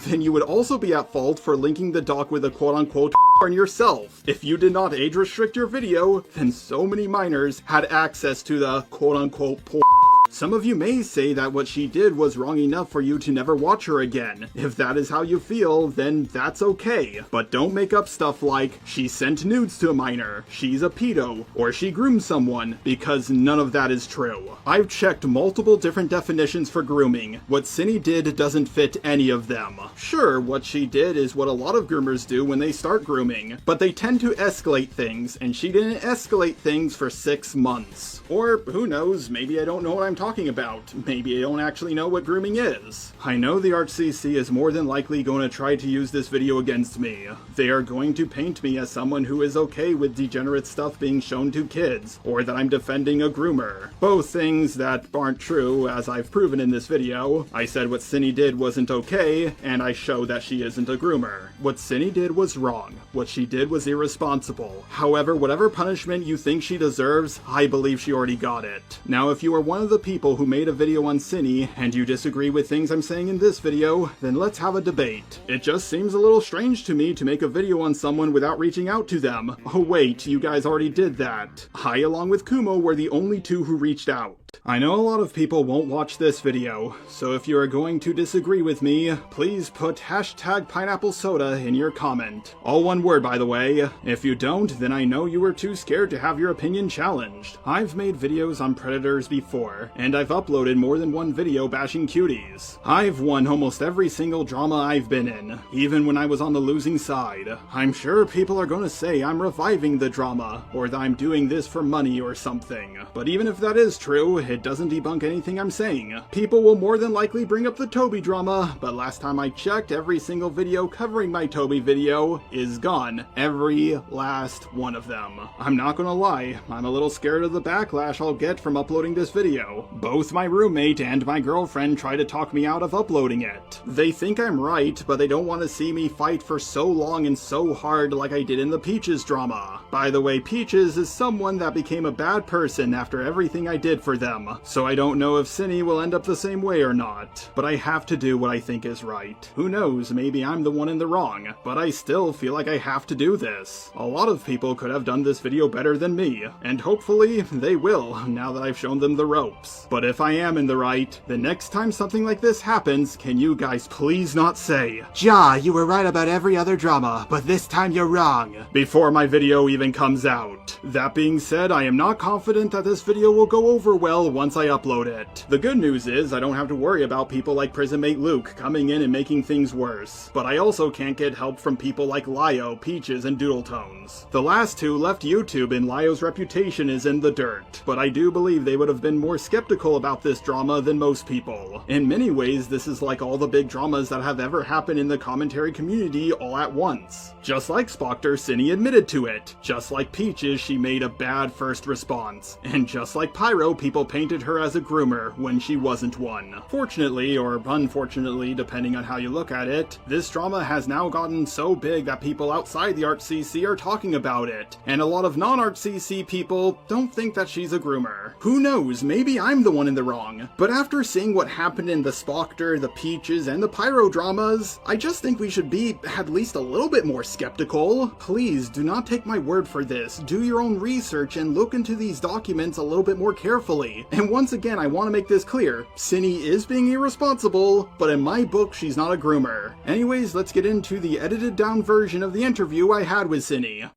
Speaker 2: then you would also be at fault for linking the doc with a quote-unquote on yourself. If you did not age restrict your video, then so many minors had access to the quote-unquote porn. Some of you may say that what she did was wrong enough for you to never watch her again. If that is how you feel, then that's okay. But don't make up stuff like, she sent nudes to a minor, she's a pedo, or she groomed someone, because none of that is true. I've checked multiple different definitions for grooming. What Synni did doesn't fit any of them. Sure, what she did is what a lot of groomers do when they start grooming, but they tend to escalate things, and she didn't escalate things for 6 months. Or, who knows, maybe I don't know what I'm talking about. Maybe I don't actually know what grooming is. I know the ArchCC is more than likely going to try to use this video against me. They are going to paint me as someone who is okay with degenerate stuff being shown to kids, or that I'm defending a groomer. Both things that aren't true, as I've proven in this video. I said what Synni did wasn't okay, and I show that she isn't a groomer. What Synni did was wrong. What she did was irresponsible. However, whatever punishment you think she deserves, I believe she already got it. Now, if you are one of the people who made a video on Synni, and you disagree with things I'm saying in this video, then let's have a debate. It just seems a little strange to me to make a video on someone without reaching out to them. Oh wait, you guys already did that. I, along with Kumo, were the only two who reached out. I know a lot of people won't watch this video, so if you are going to disagree with me, please put hashtag pineapple soda in your comment. All one word, by the way. If you don't, then I know you were too scared to have your opinion challenged. I've made videos on predators before, and I've uploaded more than one video bashing cuties. I've won almost every single drama I've been in, even when I was on the losing side. I'm sure people are gonna say I'm reviving the drama, or that I'm doing this for money or something. But even if that is true, it doesn't debunk anything I'm saying. People will more than likely bring up the Toby drama, but last time I checked, every single video covering my Toby video is gone. Every last one of them. I'm not gonna lie, I'm a little scared of the backlash I'll get from uploading this video. Both my roommate and my girlfriend try to talk me out of uploading it. They think I'm right, but they don't want to see me fight for so long and so hard like I did in the Peaches drama. By the way, Peaches is someone that became a bad person after everything I did for them. So I don't know if Synni will end up the same way or not, but I have to do what I think is right. Who knows, maybe I'm the one in the wrong, but I still feel like I have to do this. A lot of people could have done this video better than me, and hopefully they will, now that I've shown them the ropes. But if I am in the right, the next time something like this happens, can you guys please not say,
Speaker 5: Ja, you were right about every other drama, but this time you're wrong,
Speaker 2: before my video even comes out. That being said, I am not confident that this video will go over well once I upload it. The good news is I don't have to worry about people like Prisonmate Luke coming in and making things worse, but I also can't get help from people like Lio, Peaches, and Doodletones. The last two left YouTube and Lio's reputation is in the dirt, but I do believe they would have been more skeptical about this drama than most people. In many ways, this is like all the big dramas that have ever happened in the commentary community all at once. Just like Spoctor, Synni admitted to it. Just like Peaches, she made a bad first response. And just like Pyro, people painted her as a groomer when she wasn't one. Fortunately, or unfortunately, depending on how you look at it, this drama has now gotten so big that people outside the ArtCC are talking about it, and a lot of non-ArtCC people don't think that she's a groomer. Who knows, maybe I'm the one in the wrong. But after seeing what happened in the Spoctor, the Peaches, and the Pyro dramas, I just think we should be at least a little bit more skeptical. Please, do not take my word for this. Do your own research and look into these documents a little bit more carefully. And once again, I want to make this clear. Synni is being irresponsible, but in my book, she's not a groomer. Anyways, let's get into the edited down version of the interview I had with Synni.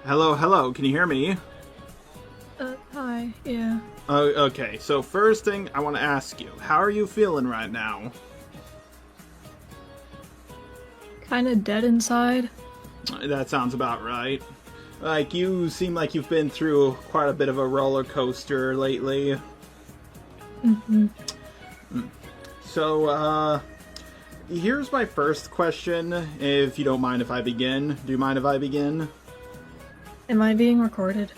Speaker 2: Hello, can you hear me?
Speaker 1: Hi, yeah.
Speaker 2: Okay, so first thing I want to ask you, how are you feeling right now?
Speaker 1: Kinda dead inside.
Speaker 2: That sounds about right. Like, you seem like you've been through quite a bit of a roller coaster lately.
Speaker 1: Mm-hmm.
Speaker 2: So, here's my first question, if you don't mind if I begin. Do you mind if I begin?
Speaker 1: Am I being recorded?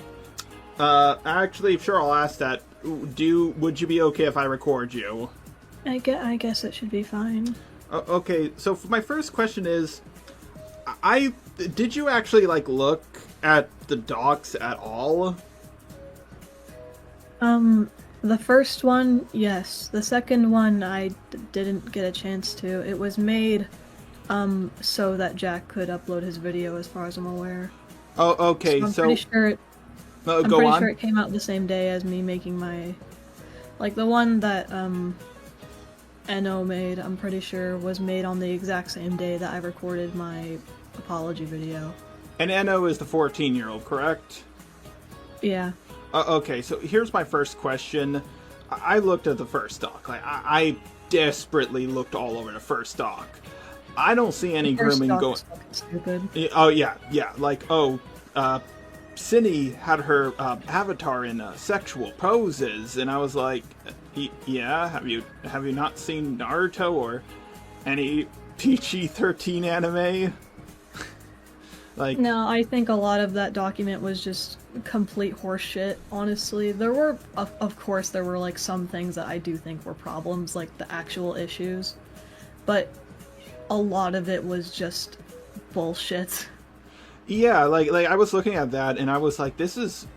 Speaker 2: Actually, sure, I'll ask that. Would you be okay if I record you?
Speaker 1: I guess it should be fine.
Speaker 2: Okay, so for my first question is, did you actually, like, look at the docs at all?
Speaker 1: The first one, yes. The second one, I didn't get a chance to. It was made, so that Jack could upload his video, as far as I'm aware.
Speaker 2: Oh, okay,
Speaker 1: I'm pretty sure it came out the same day as me making my... Like, the one that, Enno made, I'm pretty sure, was made on the exact same day that I recorded my apology video.
Speaker 2: And Enno is the 14-year-old, correct?
Speaker 1: Yeah.
Speaker 2: Okay, so here's my first question. I looked at the first doc. Like, I desperately looked all over the first doc. I don't see any grooming going...
Speaker 1: Stupid.
Speaker 2: Oh, yeah. Like, Synni had her avatar in sexual poses, and I was like, yeah, have you not seen Naruto or any PG-13 anime? Like,
Speaker 1: no, I think a lot of that document was just complete horseshit, honestly. There were, of course, there were like some things that I do think were problems, like the actual issues, but a lot of it was just bullshit.
Speaker 2: Yeah, like I was looking at that and I was like, this is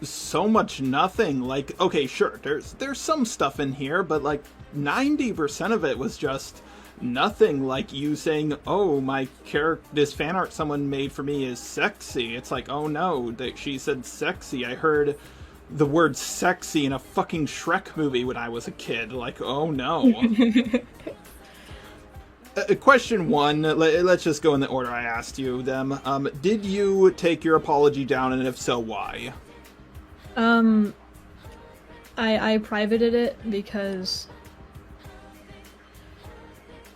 Speaker 2: so much nothing. Like, okay, sure, there's some stuff in here, but like 90% of it was just nothing. Like you saying, oh, this fan art someone made for me is sexy. It's like, oh no, that she said sexy. I heard the word sexy in a fucking Shrek movie when I was a kid. Like, oh no. Question 1, let's just go in the order I asked you them. Did you take your apology down, and if so, why?
Speaker 1: I privated it because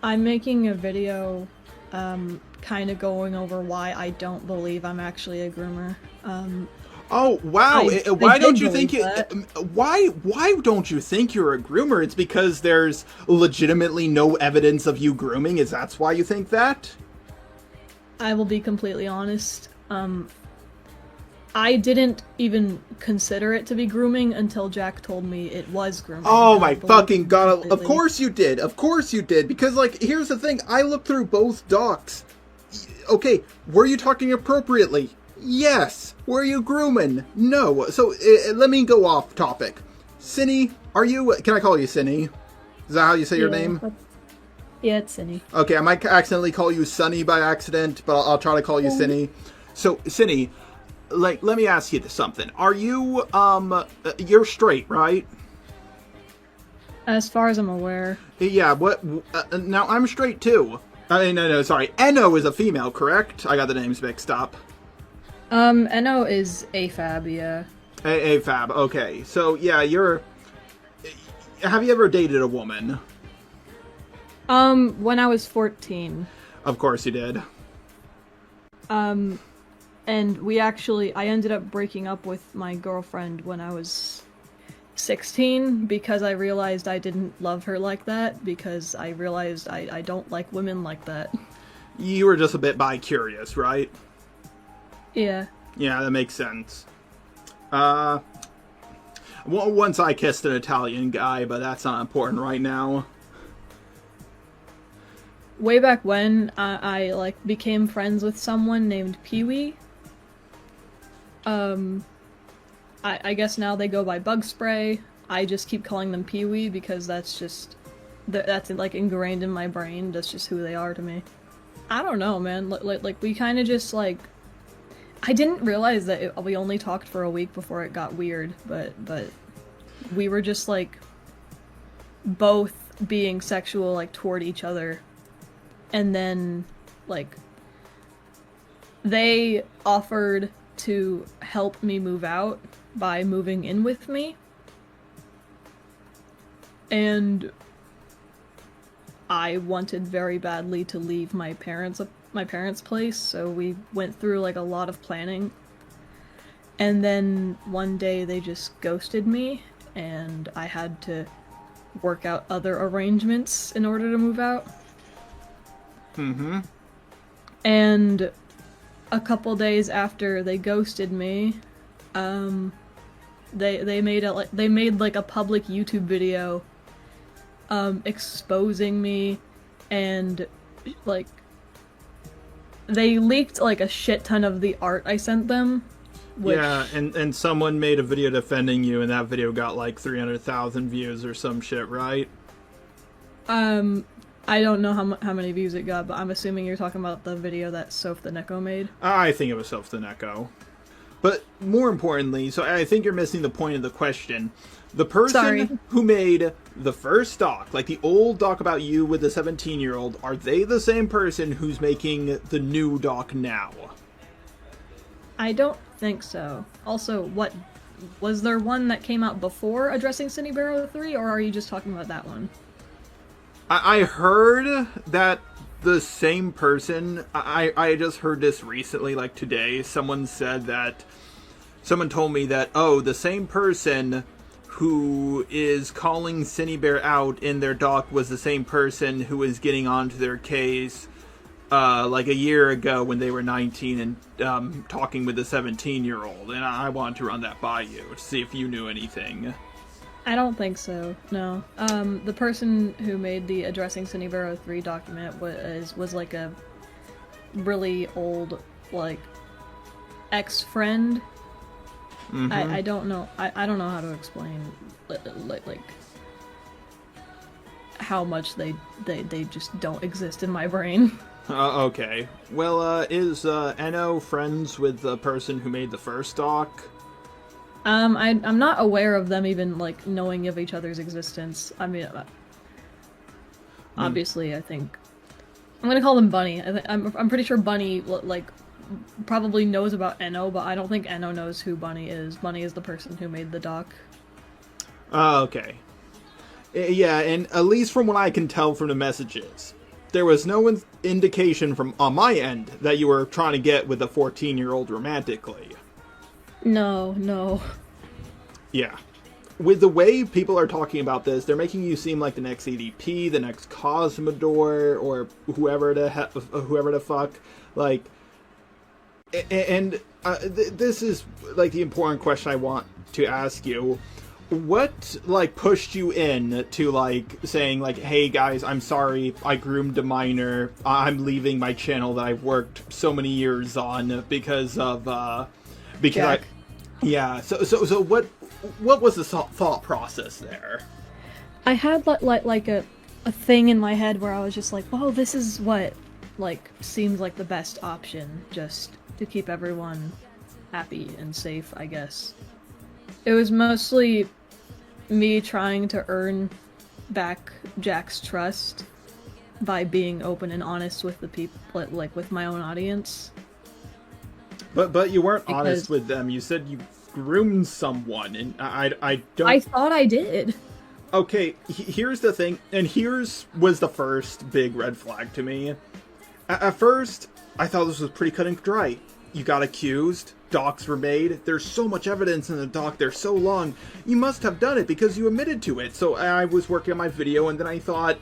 Speaker 1: I'm making a video kind of going over why I don't believe I'm actually a groomer.
Speaker 2: Oh wow! Why don't you think why don't you think you're a groomer? It's because there's legitimately no evidence of you grooming. Is that why you think that?
Speaker 1: I will be completely honest. I didn't even consider it to be grooming until Jack told me it was grooming.
Speaker 2: Oh my fucking god! Of course you did. Of course you did. Because like, here's the thing. I looked through both docs. Okay, were you talking appropriately? Yes. Were you grooming? No. So let me go off topic. Synny, are you? Can I call you Synny? Is that how you say your name?
Speaker 1: Yeah, it's Synny.
Speaker 2: Okay, I might accidentally call you Sunny by accident, but I'll try to call you Synny. So Synny, like, let me ask you something. Are you you're straight, right?
Speaker 1: As far as I'm aware.
Speaker 2: Yeah. What? Now I'm straight too. No, sorry. Eno is a female, correct? I got the names mixed up.
Speaker 1: Eno is AFAB, yeah.
Speaker 2: AFAB, okay. So, yeah, have you ever dated a woman?
Speaker 1: When I was 14.
Speaker 2: Of course you did.
Speaker 1: And I ended up breaking up with my girlfriend when I was 16 because I realized I didn't love her like that, because I realized I don't like women like that.
Speaker 2: You were just a bit bi-curious, right?
Speaker 1: Yeah.
Speaker 2: Yeah, that makes sense. Once I kissed an Italian guy, but that's not important right now.
Speaker 1: Way back when, I like became friends with someone named Pee-wee. I guess now they go by Bug Spray. I just keep calling them Pee-wee because that's like ingrained in my brain. That's just who they are to me. I don't know, man. Like we kind of just like. I didn't realize that we only talked for a week before it got weird, but we were just like both being sexual like toward each other, and then like they offered to help me move out by moving in with me, and I wanted very badly to leave my parents' place, so we went through like a lot of planning, and then one day they just ghosted me, and I had to work out other arrangements in order to move out.
Speaker 2: Mm-hmm.
Speaker 1: And a couple days after they ghosted me, they made like a public YouTube video exposing me, and like they leaked like a shit ton of the art I sent them. Which...
Speaker 2: Yeah, and someone made a video defending you, and that video got like 300,000 views or some shit, right?
Speaker 1: I don't know how many views it got, but I'm assuming you're talking about the video that Soph the Neko made.
Speaker 2: I think it was Soph the Neko. But more importantly, so I think you're missing the point of the question. The person who made the first doc, like the old doc about you with the 17-year-old, are they the same person who's making the new doc now?
Speaker 1: I don't think so. Also, what was there one that came out before addressing Synnibear03, or are you just talking about that one?
Speaker 2: I heard that the same person, I just heard this recently, like today, someone told me that, oh, the same person who is calling Synnibear out in their doc was the same person who was getting onto their case like a year ago when they were 19 and talking with the 17-year-old, and I wanted to run that by you to see if you knew anything.
Speaker 1: I don't think so, no. The person who made the addressing Synnibear03 document was like a really old, like, ex-friend. I don't know. I don't know how to explain like how much they just don't exist in my brain.
Speaker 2: Okay. Well, is Enno friends with the person who made the first doc?
Speaker 1: I'm not aware of them even like knowing of each other's existence. I mean, obviously, I think I'm gonna call them Bunny. I'm pretty sure Bunny like probably knows about Enno, but I don't think Enno knows who Bunny is. Bunny is the person who made the doc.
Speaker 2: Okay. Yeah, and at least from what I can tell from the messages, there was no indication from on my end that you were trying to get with a 14-year-old romantically.
Speaker 1: No.
Speaker 2: Yeah. With the way people are talking about this, they're making you seem like the next EDP, the next Cosmodor, or whoever the fuck. Like, and this is like the important question I want to ask you. What, like, pushed you in to, like, saying, like, hey, guys, I'm sorry, I groomed a minor, I'm leaving my channel that I've worked so many years on because of,
Speaker 1: Jack.
Speaker 2: Yeah, so what was the thought process there?
Speaker 1: I had, like a thing in my head where I was just like, well, this is what, like, seems like the best option, just to keep everyone happy and safe, I guess. It was mostly me trying to earn back Jack's trust by being open and honest with the people, like with my own audience.
Speaker 2: But you weren't honest with them. You said you groomed someone, and I don't.
Speaker 1: I thought I did.
Speaker 2: Okay, here's the thing, and here's was the first big red flag to me. At first, I thought this was pretty cut and dry. You got accused, docs were made, there's so much evidence in the doc, they're so long, you must have done it because you admitted to it. So I was working on my video, and then I thought,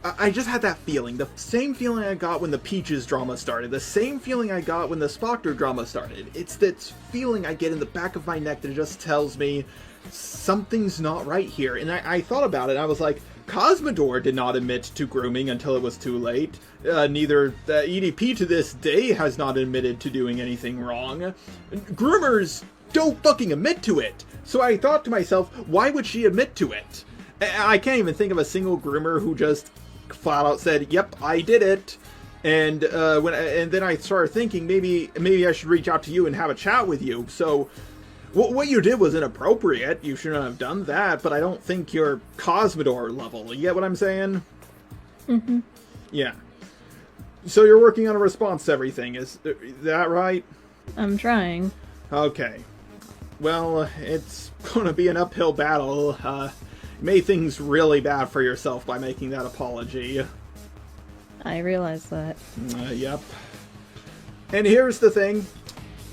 Speaker 2: I just had that feeling, the same feeling I got when the Peaches drama started, the same feeling I got when the Spockter drama started. It's that feeling I get in the back of my neck that just tells me something's not right here. And I thought about it, and I was like, Cosmodor did not admit to grooming until it was too late. Neither the EDP to this day has not admitted to doing anything wrong. Groomers don't fucking admit to it. So I thought to myself, why would she admit to it? I can't even think of a single groomer who just flat out said, "Yep, I did it." And then I started thinking maybe I should reach out to you and have a chat with you. So what you did was inappropriate. You shouldn't have done that, but I don't think you're Cosmodor level. You get what I'm saying?
Speaker 1: Mm-hmm.
Speaker 2: Yeah. So you're working on a response to everything, is that right?
Speaker 1: I'm trying.
Speaker 2: Okay. Well, it's gonna be an uphill battle. You made things really bad for yourself by making that apology.
Speaker 1: I realize that.
Speaker 2: Yep. And here's the thing.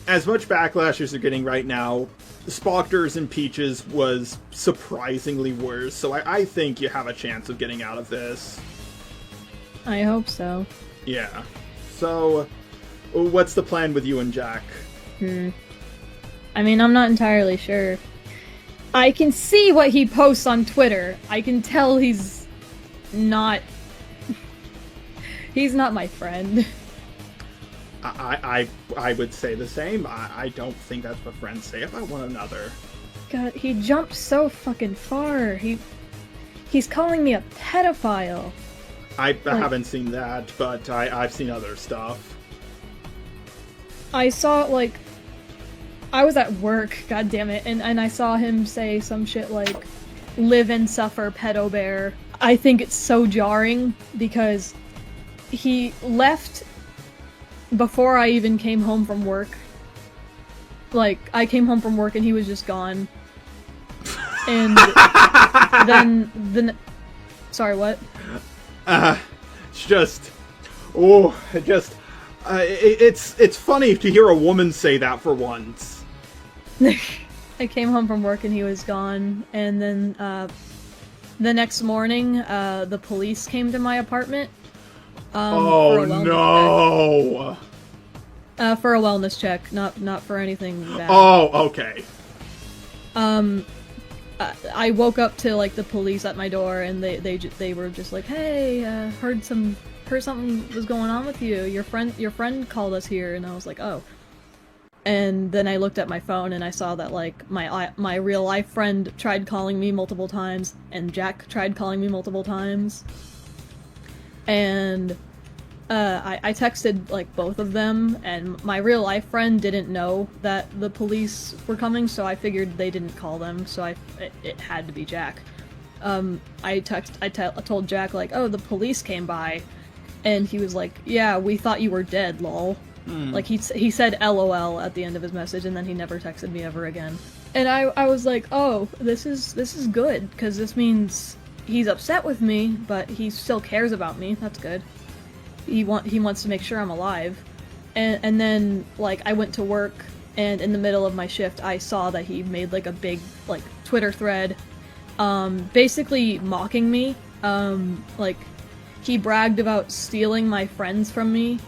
Speaker 2: As much backlash as you're getting right now, Spockters and Peaches was surprisingly worse, so I think you have a chance of getting out of this.
Speaker 1: I hope so.
Speaker 2: Yeah. So, what's the plan with you and Jack?
Speaker 1: I mean, I'm not entirely sure. I can see what he posts on Twitter. I can tell he's not... he's not my friend.
Speaker 2: I would say the same. I don't think that's what friends say about one another.
Speaker 1: God, he jumped so fucking far. He's calling me a pedophile.
Speaker 2: I haven't seen that, but I've seen other stuff.
Speaker 1: I saw, like... I was at work, god damn it, and I saw him say some shit like, "Live and suffer, pedo bear." I think it's so jarring, because he left before I even came home from work. Like, I came home from work and he was just gone. And then sorry, what?
Speaker 2: It's funny to hear a woman say that for once.
Speaker 1: I came home from work and he was gone, and then the next morning the police came to my apartment.
Speaker 2: Oh no!
Speaker 1: For a wellness check, not for anything bad.
Speaker 2: Oh, okay.
Speaker 1: I woke up to like the police at my door, and they were just like, "Hey, heard something was going on with you. Your friend called us here," and I was like, "Oh." And then I looked at my phone and I saw that, like, my real life friend tried calling me multiple times, and Jack tried calling me multiple times. And I texted, like, both of them, and my real life friend didn't know that the police were coming, so I figured they didn't call them, so it had to be Jack. I told Jack, like, oh, the police came by, and he was like, yeah, we thought you were dead, lol. Like, he said LOL at the end of his message, and then he never texted me ever again. And I was like, oh, this is good, because this means he's upset with me, but he still cares about me. That's good. He wants to make sure I'm alive. And then, like, I went to work, and in the middle of my shift, I saw that he made, like, a big, like, Twitter thread, basically mocking me. Like, he bragged about stealing my friends from me,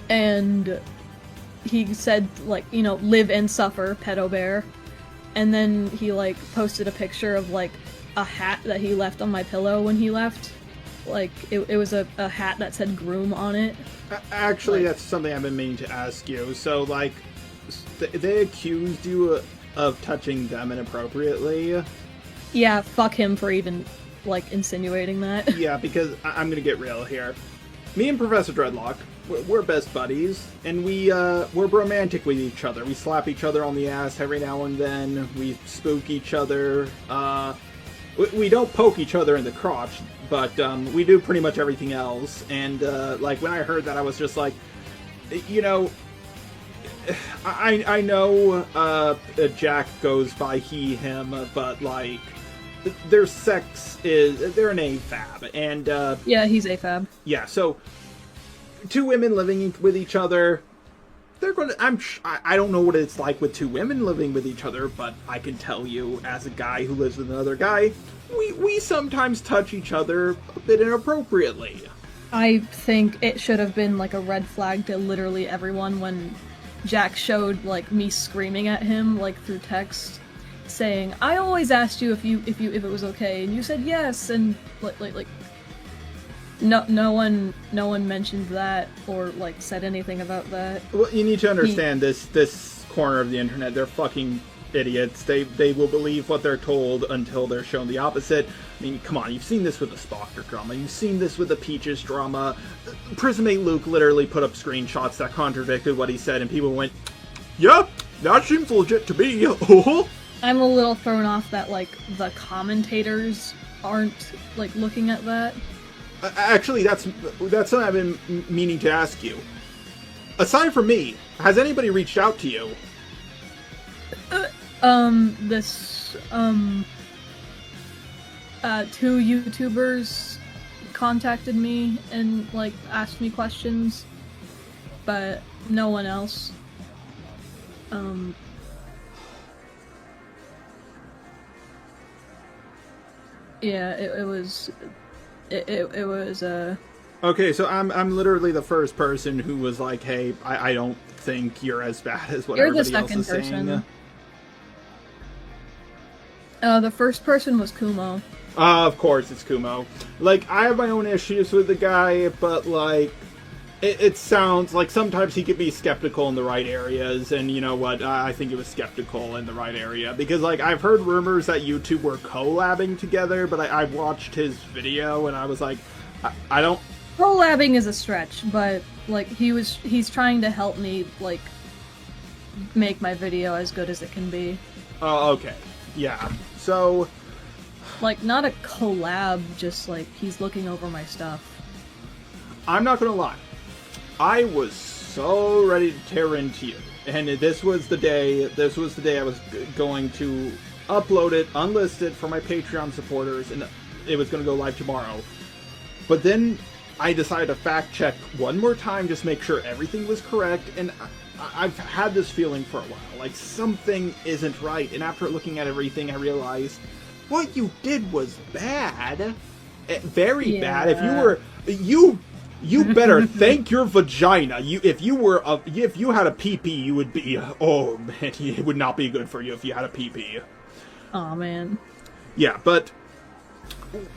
Speaker 1: and he said, like, you know, live and suffer, pedo bear. And then he, like, posted a picture of, like, a hat that he left on my pillow when he left. Like, it was a hat that said groom on it.
Speaker 2: Actually,
Speaker 1: like,
Speaker 2: that's something I've been meaning to ask you. So, like, they accused you of touching them inappropriately?
Speaker 1: Yeah, fuck him for even, like, insinuating that.
Speaker 2: Yeah, because I'm gonna get real here. Me and Professor Dreadlock, we're best buddies, and we're romantic with each other. We slap each other on the ass every now and then. We spook each other. We don't poke each other in the crotch, but we do pretty much everything else. And like, when I heard that, I was just like, you know, I know Jack goes by he, him, but like, their sex is, they're an AFAB, and
Speaker 1: yeah, he's AFAB.
Speaker 2: Yeah, so two women living with each other, they're gonna, I don't know what it's like with two women living with each other, but I can tell you, as a guy who lives with another guy, we sometimes touch each other a bit inappropriately.
Speaker 1: I think it should have been, like, a red flag to literally everyone when Jack showed, like, me screaming at him, like, through text, saying, I always asked you if it was okay, and you said yes, and like no one mentioned that or, like, said anything about that.
Speaker 2: Well, you need to understand this corner of the internet, they're fucking idiots. They will believe what they're told until they're shown the opposite. I mean, come on, you've seen this with the Spocker drama, you've seen this with the Peaches drama. Prismate Luke literally put up screenshots that contradicted what he said, and people went, yeah, that seems legit to me.
Speaker 1: I'm a little thrown off that, like, the commentators aren't, like, looking at that.
Speaker 2: Actually, that's something I've been meaning to ask you. Aside from me, has anybody reached out to you?
Speaker 1: Two YouTubers contacted me and, like, asked me questions, but no one else. Yeah, it was.
Speaker 2: Okay, so I'm literally the first person who was like, hey, I don't think you're as bad as what everybody else is saying.
Speaker 1: The first person was Kumo.
Speaker 2: Of course it's Kumo. Like, I have my own issues with the guy, but, like, it sounds like sometimes he could be skeptical in the right areas, and you know what, I think he was skeptical in the right area, because, like, I've heard rumors that you two were collabing together, but I watched his video, and I was like, I don't...
Speaker 1: Collabing is a stretch, but, like, he's trying to help me, like, make my video as good as it can be.
Speaker 2: Oh, okay. Yeah. So...
Speaker 1: Like, not a collab, just, like, he's looking over my stuff.
Speaker 2: I'm not gonna lie. I was so ready to tear into you. And this was the day I was going to upload it, unlisted, for my Patreon supporters, and it was going to go live tomorrow. But then I decided to fact check one more time, just make sure everything was correct, and I've had this feeling for a while, like something isn't right, and after looking at everything I realized what you did was bad. Very bad. If you better thank your vagina. If you had a PP, you would be, oh man, it would not be good for you if you had a PP.
Speaker 1: Aw, man.
Speaker 2: Yeah, but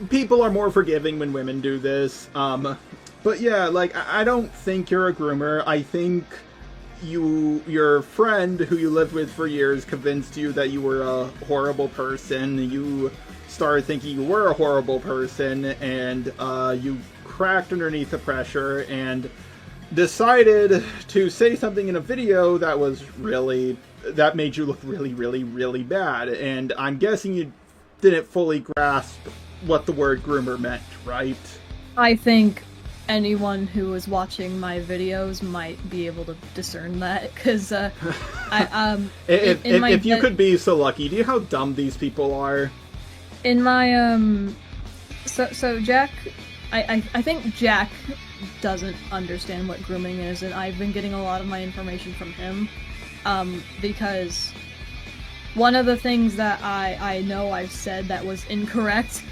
Speaker 2: people are more forgiving when women do this. But yeah, like, I don't think you're a groomer. I think your friend who you lived with for years convinced you that you were a horrible person. You started thinking you were a horrible person, and you cracked underneath the pressure and decided to say something in a video that made you look really, really, really bad. And I'm guessing you didn't fully grasp what the word groomer meant, right?
Speaker 1: I think anyone who was watching my videos might be able to discern that, because
Speaker 2: if you could be so lucky. Do you know how dumb these people are?
Speaker 1: In my so Jack, I think Jack doesn't understand what grooming is, and I've been getting a lot of my information from him, because one of the things that I know I've said that was incorrect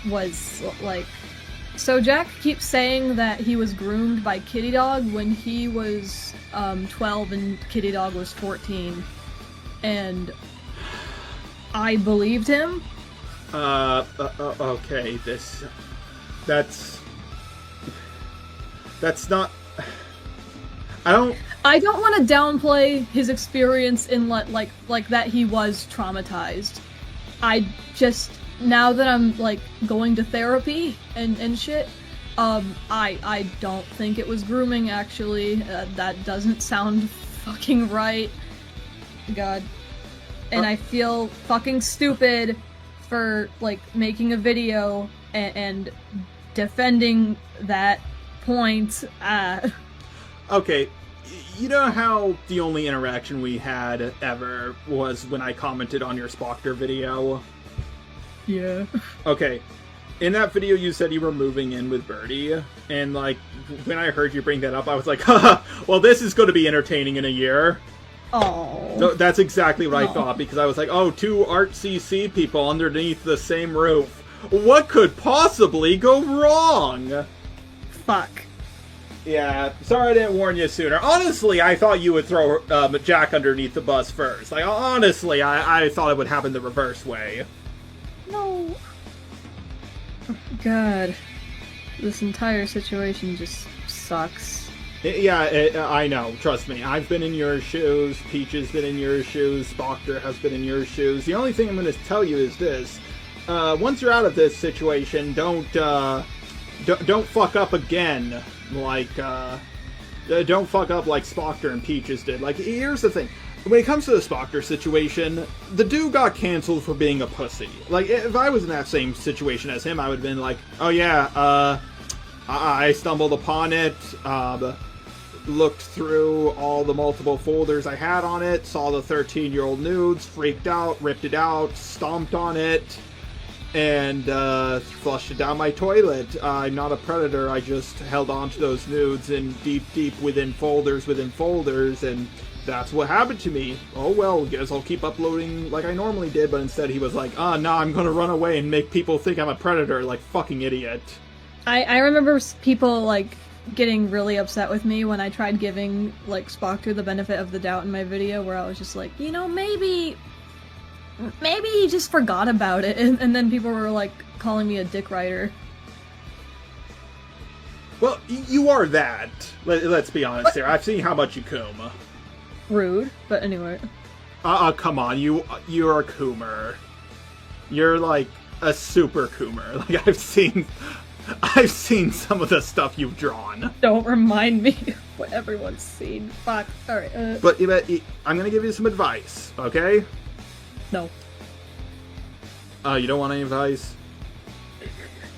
Speaker 1: was like, so Jack keeps saying that he was groomed by Kitty Dog when he was 12 and Kitty Dog was 14, and I believed him.
Speaker 2: Okay, that's not... I don't
Speaker 1: want to downplay his experience in like that he was traumatized. I just, now that I'm like going to therapy and shit, I don't think it was grooming, actually. That doesn't sound fucking right. God. And I feel fucking stupid for like making a video and defending that point.
Speaker 2: Okay, you know how the only interaction we had ever was when I commented on your Spockter video?
Speaker 1: Yeah.
Speaker 2: Okay, in that video you said you were moving in with Birdie, and like, when I heard you bring that up, I was like, haha, well this is going to be entertaining in a year.
Speaker 1: Oh.
Speaker 2: So that's exactly what I thought, because I was like, oh, two ArtCC people underneath the same roof. What could possibly go wrong?
Speaker 1: Fuck.
Speaker 2: Yeah, sorry I didn't warn you sooner. Honestly, I thought you would throw Jack underneath the bus first. Like, honestly, I thought it would happen the reverse way.
Speaker 1: No. God. This entire situation just sucks.
Speaker 2: Yeah, I know. Trust me. I've been in your shoes. Peach has been in your shoes. Spockter has been in your shoes. The only thing I'm going to tell you is this. Once you're out of this situation, don't fuck up again. Like, don't fuck up like Spockter and Peaches did. Like, here's the thing. When it comes to the Spockter situation, the dude got canceled for being a pussy. Like, if I was in that same situation as him, I would have been like, oh yeah, I stumbled upon it, looked through all the multiple folders I had on it, saw the 13-year-old nudes, freaked out, ripped it out, stomped on it, and flushed it down my toilet. I'm not a predator, I just held on to those nudes in deep within folders, and that's what happened to me. Oh well, guess I'll keep uploading like I normally did, but instead he was like, no, I'm gonna run away and make people think I'm a predator, like fucking idiot.
Speaker 1: I remember people like getting really upset with me when I tried giving like Spockter the benefit of the doubt in my video, where I was just like, you know, maybe he just forgot about it, and then people were like calling me a dick writer.
Speaker 2: Well, you are that. Let's be honest here. I've seen how much you coom.
Speaker 1: Rude, but anyway.
Speaker 2: Come on, you're a coomer. You're like a super coomer. Like I've seen some of the stuff you've drawn.
Speaker 1: Don't remind me of what everyone's seen. Fuck. Alright,
Speaker 2: But I'm gonna give you some advice, okay?
Speaker 1: No.
Speaker 2: You don't want any advice?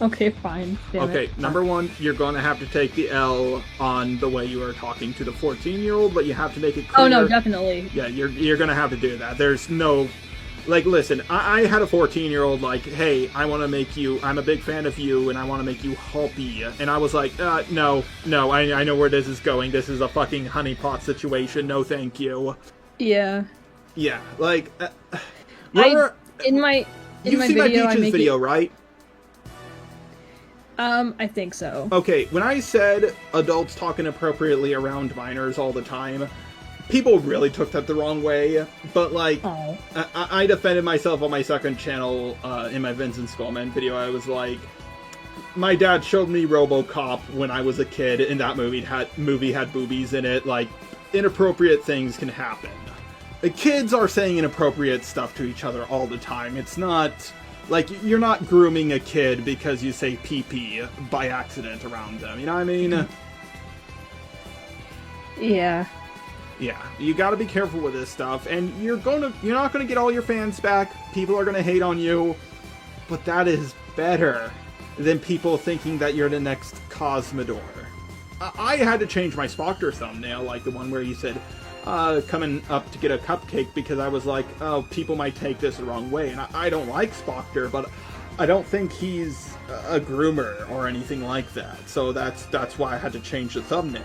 Speaker 1: Okay, fine. Damn
Speaker 2: okay,
Speaker 1: it.
Speaker 2: number one, you're gonna have to take the L on the way you are talking to the 14-year-old, but you have to make it clear.
Speaker 1: Oh no, definitely.
Speaker 2: Yeah, you're gonna have to do that. There's no... Like, listen, I had a 14-year-old like, hey, I want to make you, I'm a big fan of you, and I want to make you happy. And I was like, no, I know where this is going. This is a fucking honeypot situation. No, thank you.
Speaker 1: Yeah.
Speaker 2: Yeah, like,
Speaker 1: in my
Speaker 2: you've seen
Speaker 1: video,
Speaker 2: my Peaches video, right?
Speaker 1: I think so.
Speaker 2: Okay, when I said adults talk inappropriately around minors all the time, people really took that the wrong way, but like, I defended myself on my second channel, in my Vincent Skullman video. I was like, my dad showed me RoboCop when I was a kid, and that movie had boobies in it. Like, inappropriate things can happen. The kids are saying inappropriate stuff to each other all the time. It's not like you're not grooming a kid because you say pee-pee by accident around them. You know what I mean?
Speaker 1: Yeah.
Speaker 2: Yeah, you gotta be careful with this stuff, and you're not gonna get all your fans back. People are gonna hate on you, but that is better than people thinking that you're the next Cosmodor. I had to change my Spoctor thumbnail, like the one where you said, coming up to get a cupcake, because I was like, oh, people might take this the wrong way, and I don't like Spoctor, but I don't think he's a groomer or anything like that, so that's why I had to change the thumbnail.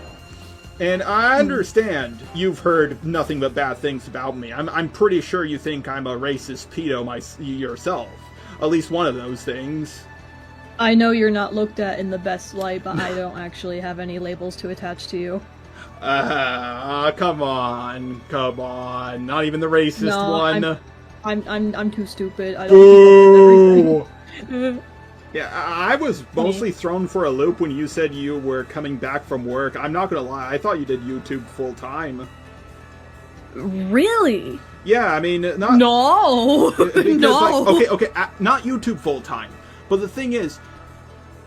Speaker 2: And I understand you've heard nothing but bad things about me. I'm pretty sure you think I'm a racist pedo yourself. At least one of those things.
Speaker 1: I know you're not looked at in the best light, but I don't actually have any labels to attach to you.
Speaker 2: Come on. Not even the racist one.
Speaker 1: I'm too stupid. I don't think everything.
Speaker 2: Yeah, I was mostly thrown for a loop when you said you were coming back from work. I'm not gonna lie, I thought you did YouTube full time.
Speaker 1: Really?
Speaker 2: Yeah, I mean, not...
Speaker 1: No! No!
Speaker 2: Like, okay, not YouTube full time. But the thing is,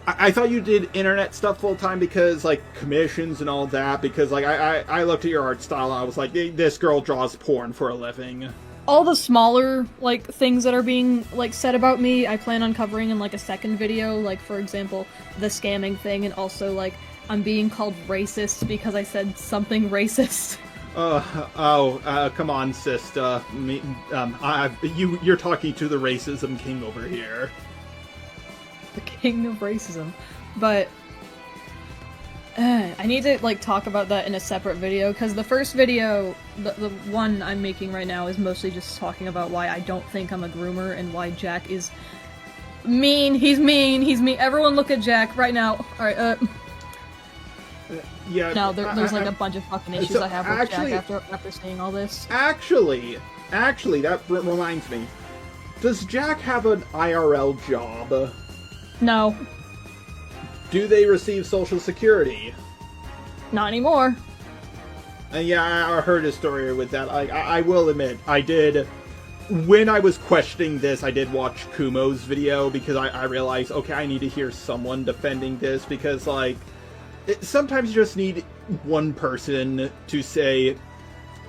Speaker 2: I thought you did internet stuff full time because, like, commissions and all that, because, like, I looked at your art style and I was like, this girl draws porn for a living.
Speaker 1: All the smaller, like, things that are being, like, said about me, I plan on covering in, like, a second video, like, for example, the scamming thing, and also, like, I'm being called racist because I said something racist.
Speaker 2: Come on, sister. You're talking to the racism king over here.
Speaker 1: The king of racism. But I need to, like, talk about that in a separate video, because the first video, the one I'm making right now, is mostly just talking about why I don't think I'm a groomer, and why Jack is mean. He's mean. Everyone look at Jack right now. Alright,
Speaker 2: yeah.
Speaker 1: No, there's like a bunch of fucking issues I have with Jack after saying all this.
Speaker 2: Actually, that reminds me. Does Jack have an IRL job?
Speaker 1: No.
Speaker 2: Do they receive Social Security?
Speaker 1: Not anymore.
Speaker 2: Yeah, I heard a story with that. I will admit, I did... When I was questioning this, I did watch Kumo's video, because I realized, okay, I need to hear someone defending this, because, like, sometimes you just need one person to say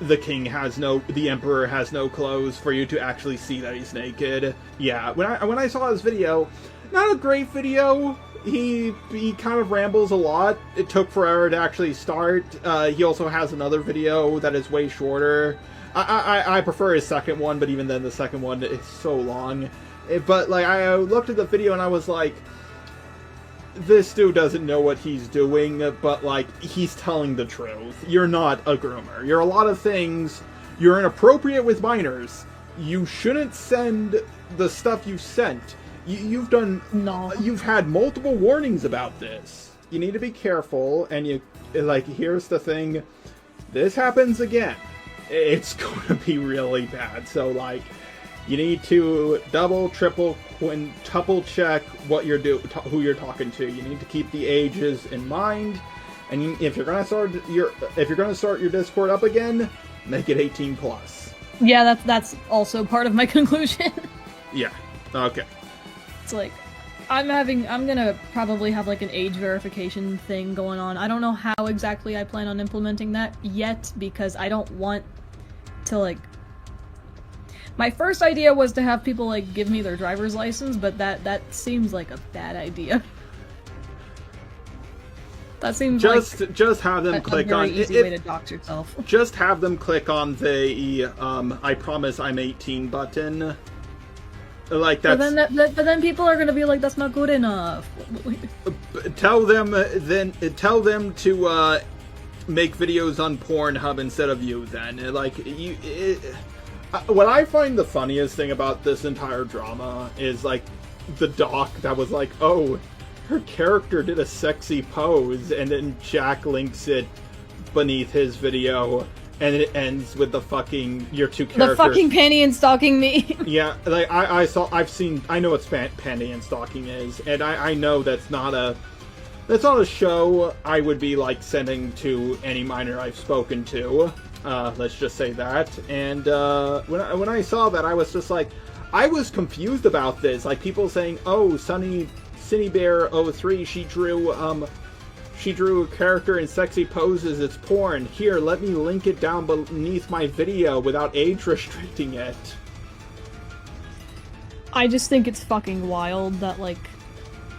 Speaker 2: the Emperor has no clothes for you to actually see that he's naked. Yeah, when I saw his video, not a great video. He kind of rambles a lot. It took forever to actually start. He also has another video that is way shorter. I prefer his second one, but even then the second one is so long. But like, I looked at the video and I was like, this dude doesn't know what he's doing, but like, he's telling the truth. You're not a groomer. You're a lot of things. You're inappropriate with minors. You shouldn't send the stuff you sent. You've done... No. You've had multiple warnings about this. You need to be careful, and here's the thing. This happens again. It's going to be really bad. So, like, you need to double, triple, quintuple check what you're who you're talking to. You need to keep the ages in mind. And if you're gonna start your Discord up again, make it 18+.
Speaker 1: Yeah, that's also part of my conclusion.
Speaker 2: Yeah. Okay.
Speaker 1: It's like, I'm gonna probably have like an age verification thing going on. I don't know how exactly I plan on implementing that yet, because I don't want to, like... My first idea was to have people, like, give me their driver's license, but that seems like a bad idea. That seems
Speaker 2: just have them click on...
Speaker 1: a very easy way to dox yourself.
Speaker 2: Just have them click on the, I promise I'm 18 button. Like, that's...
Speaker 1: But then people are gonna be like, that's not good enough.
Speaker 2: Tell them to make videos on Pornhub instead of you. Then, like, what I find the funniest thing about this entire drama is like the doc that was like, oh, her character did a sexy pose, and then Jack links it beneath his video. And it ends with the fucking, your two characters.
Speaker 1: The fucking panty and stalking me.
Speaker 2: Yeah, like, I know what panty and stalking is, and I know that's not That's not a show I would be, like, sending to any minor I've spoken to. Let's just say that. And, when I saw that, I was just like, I was confused about this. Like, people saying, oh, Synnibear03, she drew a character in sexy poses, it's porn. Here, let me link it down beneath my video without age restricting it.
Speaker 1: I just think it's fucking wild that, like,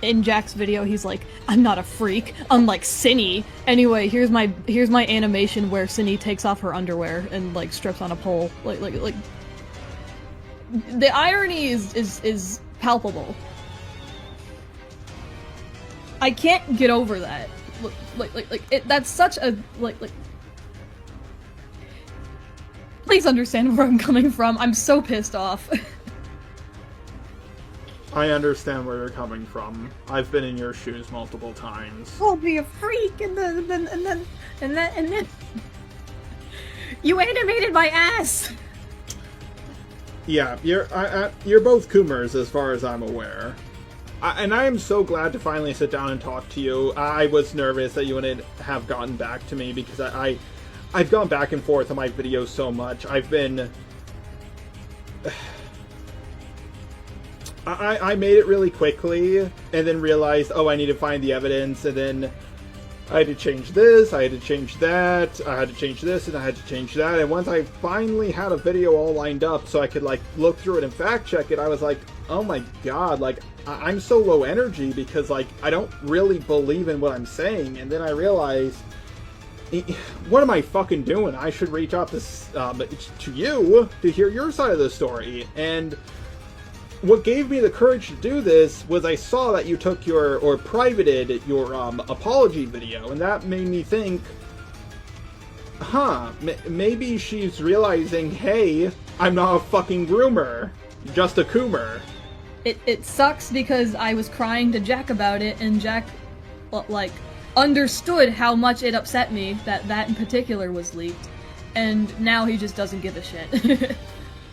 Speaker 1: in Jack's video, he's like, I'm not a freak, unlike Cinny. Anyway, here's my animation where Cinny takes off her underwear and, like, strips on a pole. Like, the irony is palpable. I can't get over that. That's such a, like... Please understand where I'm coming from. I'm so pissed off.
Speaker 2: I understand where you're coming from. I've been in your shoes multiple times.
Speaker 1: Call me a freak, and then you animated my ass.
Speaker 2: Yeah, you're both Coomers as far as I'm aware. And I am so glad to finally sit down and talk to you. I was nervous that you wouldn't have gotten back to me because I've gone back and forth on my videos so much. I've been... I made it really quickly, and then realized, oh, I need to find the evidence, and then I had to change this, I had to change that, I had to change this, and I had to change that, and once I finally had a video all lined up so I could, like, look through it and fact-check it, I was like, oh my god, like, I'm so low energy because, like, I don't really believe in what I'm saying, and then I realized, what am I fucking doing? I should reach out to you to hear your side of the story, and... what gave me the courage to do this was I saw that you took or privated your, apology video, and that made me think, maybe she's realizing, hey, I'm not a fucking groomer, just a Coomer.
Speaker 1: It sucks because I was crying to Jack about it, and Jack, like, understood how much it upset me that in particular was leaked, and now he just doesn't give a shit.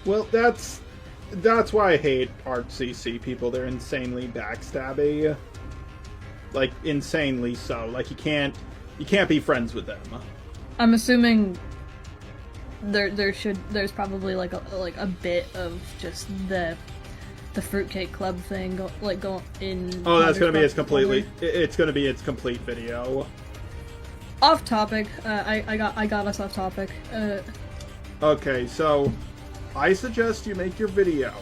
Speaker 2: Well, that's why I hate ArtCC people. They're insanely backstabby. Like, insanely so. Like, you can't be friends with them.
Speaker 1: I'm assuming there's probably like a bit of just the Fruitcake Club thing go in.
Speaker 2: Oh, that's gonna be its complete video.
Speaker 1: Off topic. I got us off topic.
Speaker 2: Okay, so I suggest you make your video.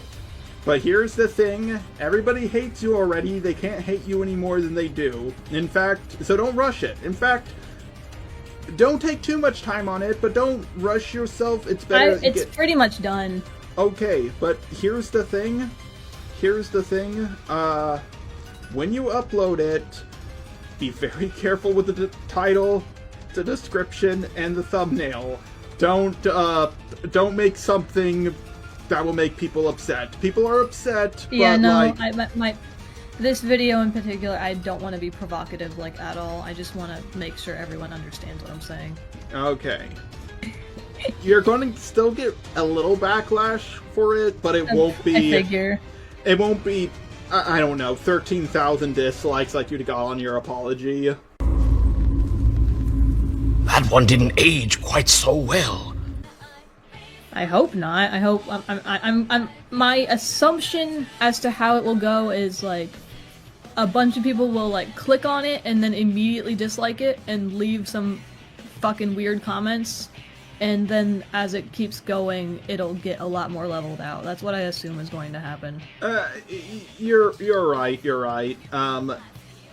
Speaker 2: But here's the thing, everybody hates you already, they can't hate you any more than they do. In fact, so don't rush it. In fact, don't take too much time on it, but don't rush yourself. It's better.
Speaker 1: It's pretty much done.
Speaker 2: Okay, but here's the thing. When you upload it, be very careful with the title, the description, and the thumbnail. Don't make something that will make people upset. People are upset,
Speaker 1: yeah,
Speaker 2: but
Speaker 1: no,
Speaker 2: like...
Speaker 1: this video in particular, I don't want to be provocative, like, at all. I just want to make sure everyone understands what I'm saying.
Speaker 2: Okay. You're going to still get a little backlash for it, but it won't be...
Speaker 1: I figure.
Speaker 2: It won't be, I don't know, 13,000 dislikes like you'd got on your apology.
Speaker 8: That one didn't age quite so well.
Speaker 1: I hope not. I hope I'm my assumption as to how it will go is like a bunch of people will like click on it and then immediately dislike it and leave some fucking weird comments, and then as it keeps going it'll get a lot more leveled out. That's what I assume is going to happen.
Speaker 2: You're right.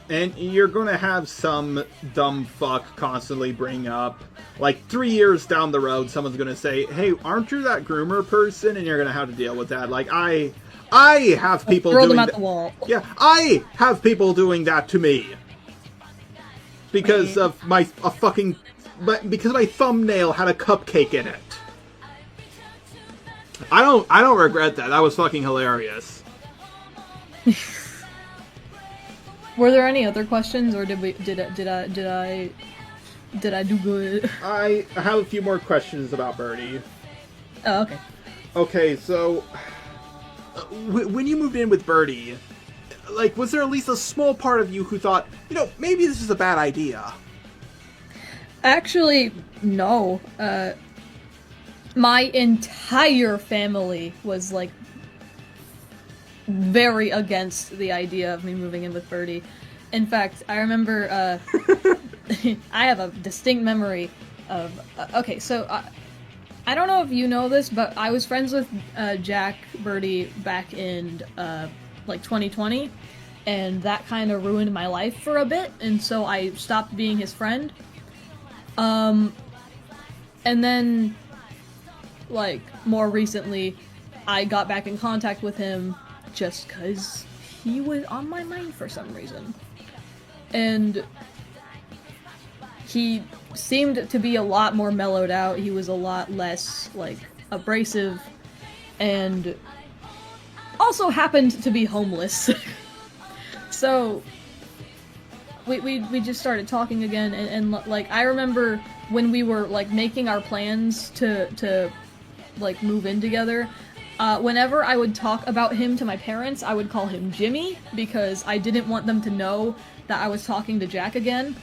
Speaker 2: And you're gonna have some dumb fuck constantly bring up, like, 3 years down the road, someone's gonna say, hey, aren't you that groomer person? And you're gonna have to deal with that. Like, I have people
Speaker 1: throw
Speaker 2: doing
Speaker 1: them at the wall.
Speaker 2: Yeah, I have people doing that to me. Because of because my thumbnail had a cupcake in it. I don't regret that. That was fucking hilarious.
Speaker 1: Were there any other questions, or did I do good?
Speaker 2: I have a few more questions about Birdie.
Speaker 1: Oh, okay.
Speaker 2: Okay, so when you moved in with Birdie, Like, was there at least a small part of you who thought, you know, maybe this is a bad idea?
Speaker 1: Actually, no. My entire family was, like, very against the idea of me moving in with Birdie. In fact, I remember, I have a distinct memory of, okay, so, I don't know if you know this, but I was friends with, Jack Birdie back in, like, 2020, and that kind of ruined my life for a bit, and so I stopped being his friend. And then, like, more recently, I got back in contact with him just because he was on my mind for some reason. And he seemed to be a lot more mellowed out. He was a lot less, like, abrasive, and also happened to be homeless. So we just started talking again, and like, I remember when we were, like, making our plans to like, move in together, whenever I would talk about him to my parents, I would call him Jimmy, because I didn't want them to know that I was talking to Jack again.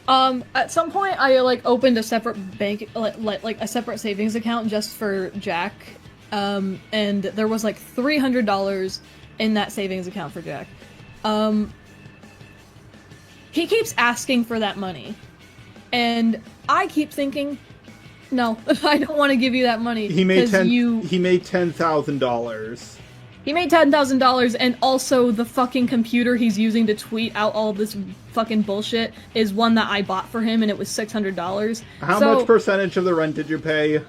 Speaker 1: At some point, I, like, opened a separate bank, like a separate savings account just for Jack, and there was, like, $300 in that savings account for Jack. He keeps asking for that money, and I keep thinking, no, I don't want to give you that money.
Speaker 2: He made $10,000. He made $10,000, and also the fucking computer he's using to tweet out all this fucking bullshit is one that I bought for him, and it was $600.
Speaker 15: How much percentage of the rent did you pay?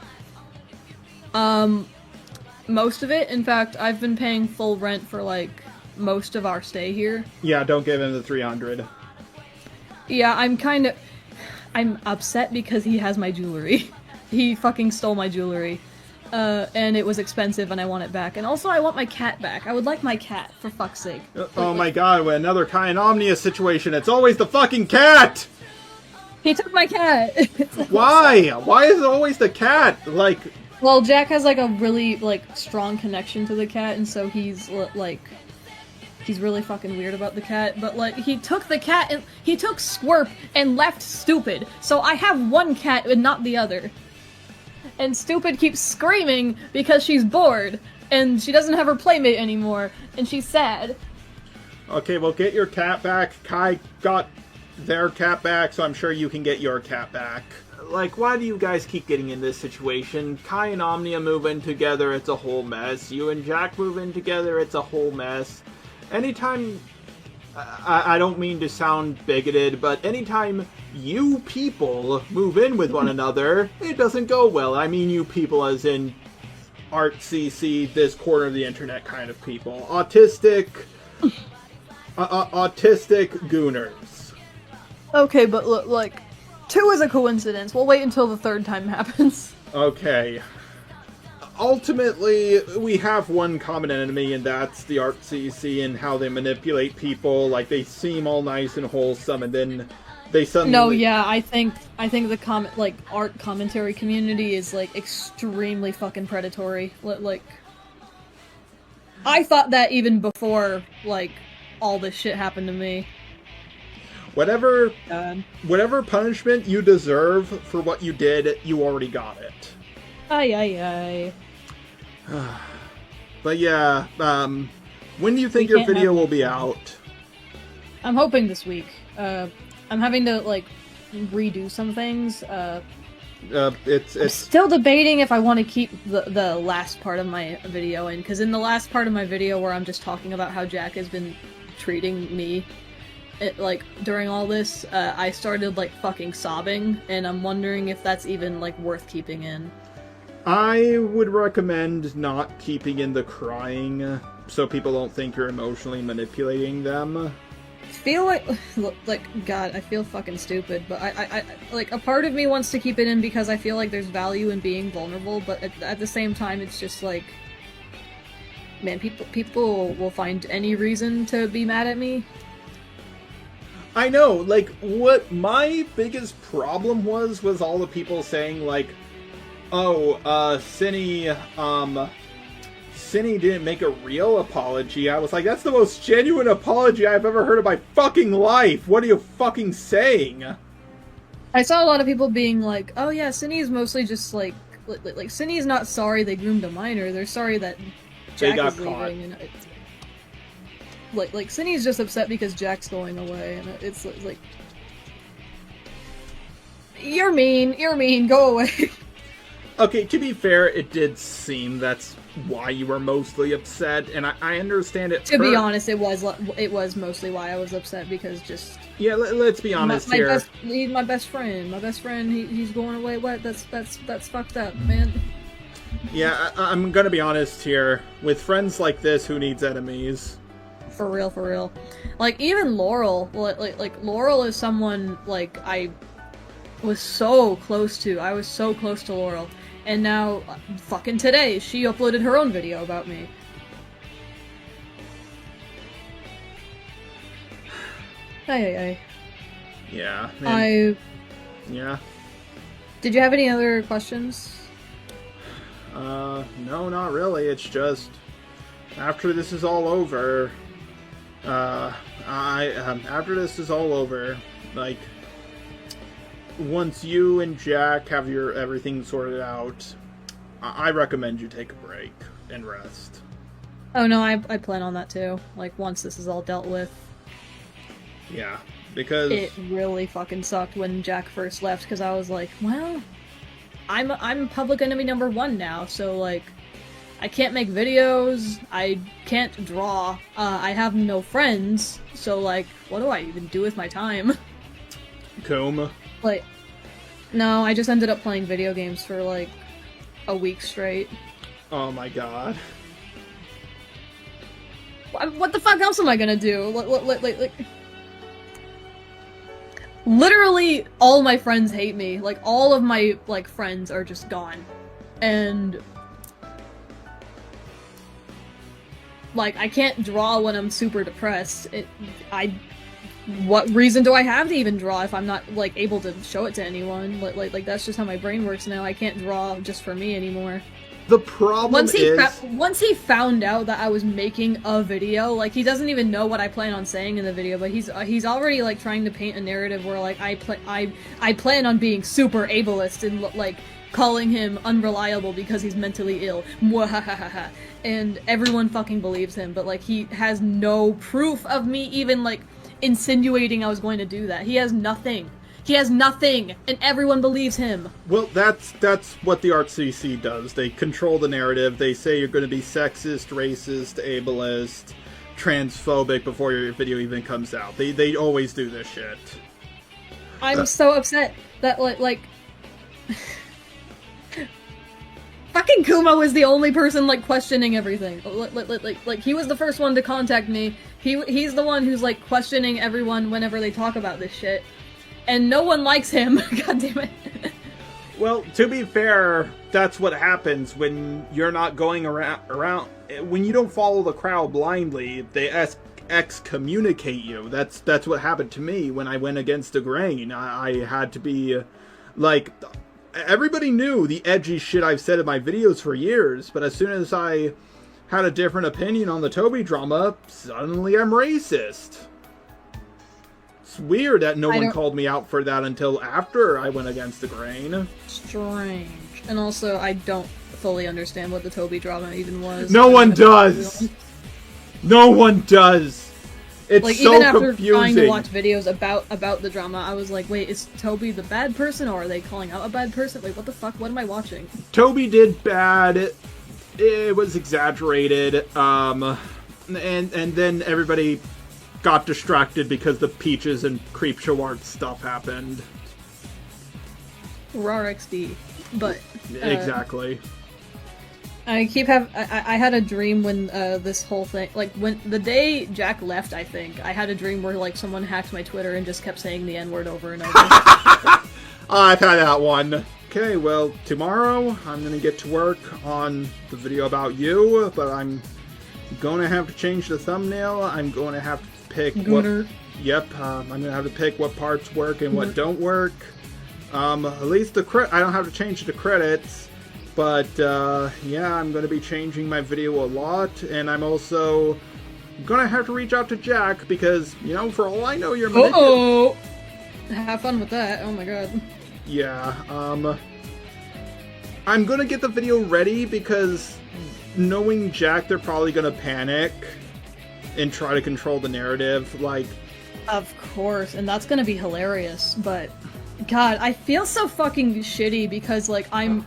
Speaker 1: Most of it. In fact, I've been paying full rent for, like, most of our stay here.
Speaker 15: Yeah, don't give him the $300.
Speaker 1: Yeah, I'm upset because he has my jewelry. He fucking stole my jewelry. And it was expensive and I want it back. And also I want my cat back. I would like my cat, for fuck's sake.
Speaker 15: Oh my god, another Kai and Omnia situation. It's always the fucking cat!
Speaker 1: He took my cat!
Speaker 15: Why? Why is it always the cat? Like...
Speaker 1: Well, Jack has, like, a really, like, strong connection to the cat, and so he's, like... He's really fucking weird about the cat, but, like, he took the cat and he took Squirp and left Stupid, so I have one cat and not the other. And Stupid keeps screaming because she's bored, and she doesn't have her playmate anymore, and she's sad.
Speaker 15: Okay, well, get your cat back. Kai got their cat back, so I'm sure you can get your cat back.
Speaker 2: Like, why do you guys keep getting in this situation? Kai and Omnia move in together, it's a whole mess. You and Jack move in together, it's a whole mess. Anytime, I don't mean to sound bigoted, but anytime you people move in with one another, it doesn't go well. I mean you people as in ArtCC, this corner of the internet kind of people. Autistic gooners.
Speaker 1: Okay, but look, like, 2 is a coincidence. We'll wait until the 3rd time happens.
Speaker 15: Okay. Ultimately, we have one common enemy, and that's the ArtCC and how they manipulate people. Like, they seem all nice and wholesome, and then they suddenly...
Speaker 1: No, yeah, I think the art commentary community is, like, extremely fucking predatory. Like, I thought that even before, like, all this shit happened to me.
Speaker 15: Whatever punishment you deserve for what you did, you already got it.
Speaker 1: Aye.
Speaker 15: But yeah, when do you think your video will be out?
Speaker 1: I'm hoping this week. I'm having to, like, redo some things. I'm still debating if I want to keep the last part of my video in, because in the last part of my video where I'm just talking about how Jack has been treating me, like, during all this, I started, like, fucking sobbing, and I'm wondering if that's even, like, worth keeping in.
Speaker 15: I would recommend not keeping in the crying, so people don't think you're emotionally manipulating them.
Speaker 1: I feel like, God, I feel fucking stupid, but I like, a part of me wants to keep it in because I feel like there's value in being vulnerable, but at the same time, it's just like, man, people will find any reason to be mad at me.
Speaker 15: I know, like, what my biggest problem was all the people saying, like, oh, Cinny didn't make a real apology, I was like, that's the most genuine apology I've ever heard of my fucking life. What are you fucking saying?
Speaker 1: I saw a lot of people being like, oh yeah, Cinny is mostly just like Cinny is not sorry they groomed a minor, they're sorry that Jack is leaving. And like Cinny's just upset because Jack's going away, and it's like, you're mean, go away.
Speaker 15: Okay, to be fair, it did seem that's why you were mostly upset, and I understand it.
Speaker 1: To be honest, it was mostly why I was upset, because just...
Speaker 15: Yeah, let's be honest here.
Speaker 1: He's my best friend. My best friend, he's going away. What? That's fucked up, man.
Speaker 15: Yeah, I'm gonna be honest here. With friends like this, who needs enemies?
Speaker 1: For real. Like, even Laurel, like Laurel is someone, like, I was so close to. I was so close to Laurel. And now, fucking today, she uploaded her own video about me. Hey.
Speaker 15: Yeah. Yeah.
Speaker 1: Did you have any other questions?
Speaker 15: No, not really. It's just, after this is all over, after this is all over, like, once you and Jack have your everything sorted out, I recommend you take a break and rest.
Speaker 1: Oh no, I plan on that too. Like, once this is all dealt with.
Speaker 15: Yeah, because...
Speaker 1: It really fucking sucked when Jack first left, because I was like, well, I'm public enemy #1 now, so, like, I can't make videos, I can't draw, I have no friends, so, like, what do I even do with my time?
Speaker 15: Comb.
Speaker 1: Like, no, I just ended up playing video games for, like, a week straight.
Speaker 15: Oh my god.
Speaker 1: What the fuck else am I gonna do? Like... Literally, all my friends hate me. Like, all of my, like, friends are just gone. And... like, I can't draw when I'm super depressed. What reason do I have to even draw if I'm not, like, able to show it to anyone? Like that's just how my brain works now. I can't draw just for me anymore.
Speaker 15: The problem
Speaker 1: Once he found out that I was making a video, like, he doesn't even know what I plan on saying in the video, but he's already, like, trying to paint a narrative where, like, I plan on being super ableist and, like, calling him unreliable because he's mentally ill. Mwahahaha. And everyone fucking believes him, but, like, he has no proof of me even, like, insinuating I was going to do that. He has nothing. He has nothing, and everyone believes him.
Speaker 15: Well, that's what the RCC does. They control the narrative. They say you're going to be sexist, racist, ableist, transphobic before your video even comes out. They always do this shit.
Speaker 1: I'm so upset that, like... Fucking Kuma was the only person, like, questioning everything. Like, he was the first one to contact me. He's the one who's, like, questioning everyone whenever they talk about this shit. And no one likes him. God damn it.
Speaker 15: Well, to be fair, that's what happens when you're not going around when you don't follow the crowd blindly. They excommunicate you. That's what happened to me when I went against the grain. I had to be, like, everybody knew the edgy shit I've said in my videos for years, but as soon as I had a different opinion on the Toby drama, suddenly I'm racist. It's weird that no one called me out for that until after I went against the grain.
Speaker 1: Strange. And also, I don't fully understand what the Toby drama even was.
Speaker 15: No one does! No one does! It's
Speaker 1: like,
Speaker 15: so
Speaker 1: even after
Speaker 15: confusing.
Speaker 1: trying to watch videos about the drama, I was like, wait, is Toby the bad person, or are they calling out a bad person? Wait, what the fuck? What am I watching?
Speaker 15: Toby did bad. It was exaggerated. And then everybody got distracted because the Peaches and Creepshow Art stuff happened.
Speaker 1: RAR XD. But...
Speaker 15: exactly.
Speaker 1: I had a dream when this whole thing, like, when the day Jack left, I think, I had a dream where, like, someone hacked my Twitter and just kept saying the N-word over and over.
Speaker 15: I've had that one. Okay, well, tomorrow I'm gonna get to work on the video about you, but I'm gonna have to change the thumbnail. I'm gonna have to pick
Speaker 1: Gooner.
Speaker 15: I'm gonna have to pick what parts work and what don't work. At least I don't have to change the credits.
Speaker 2: But, yeah, I'm going to be changing my video a lot, and I'm also going to have to reach out to Jack, because, you know, for all I know, you're
Speaker 14: Uh-oh! Have fun with that, oh my god.
Speaker 2: Yeah, I'm going to get the video ready, because knowing Jack, they're probably going to panic and try to control the narrative, like...
Speaker 1: Of course, and that's gonna be hilarious, but... God, I feel so fucking shitty because, like, I'm...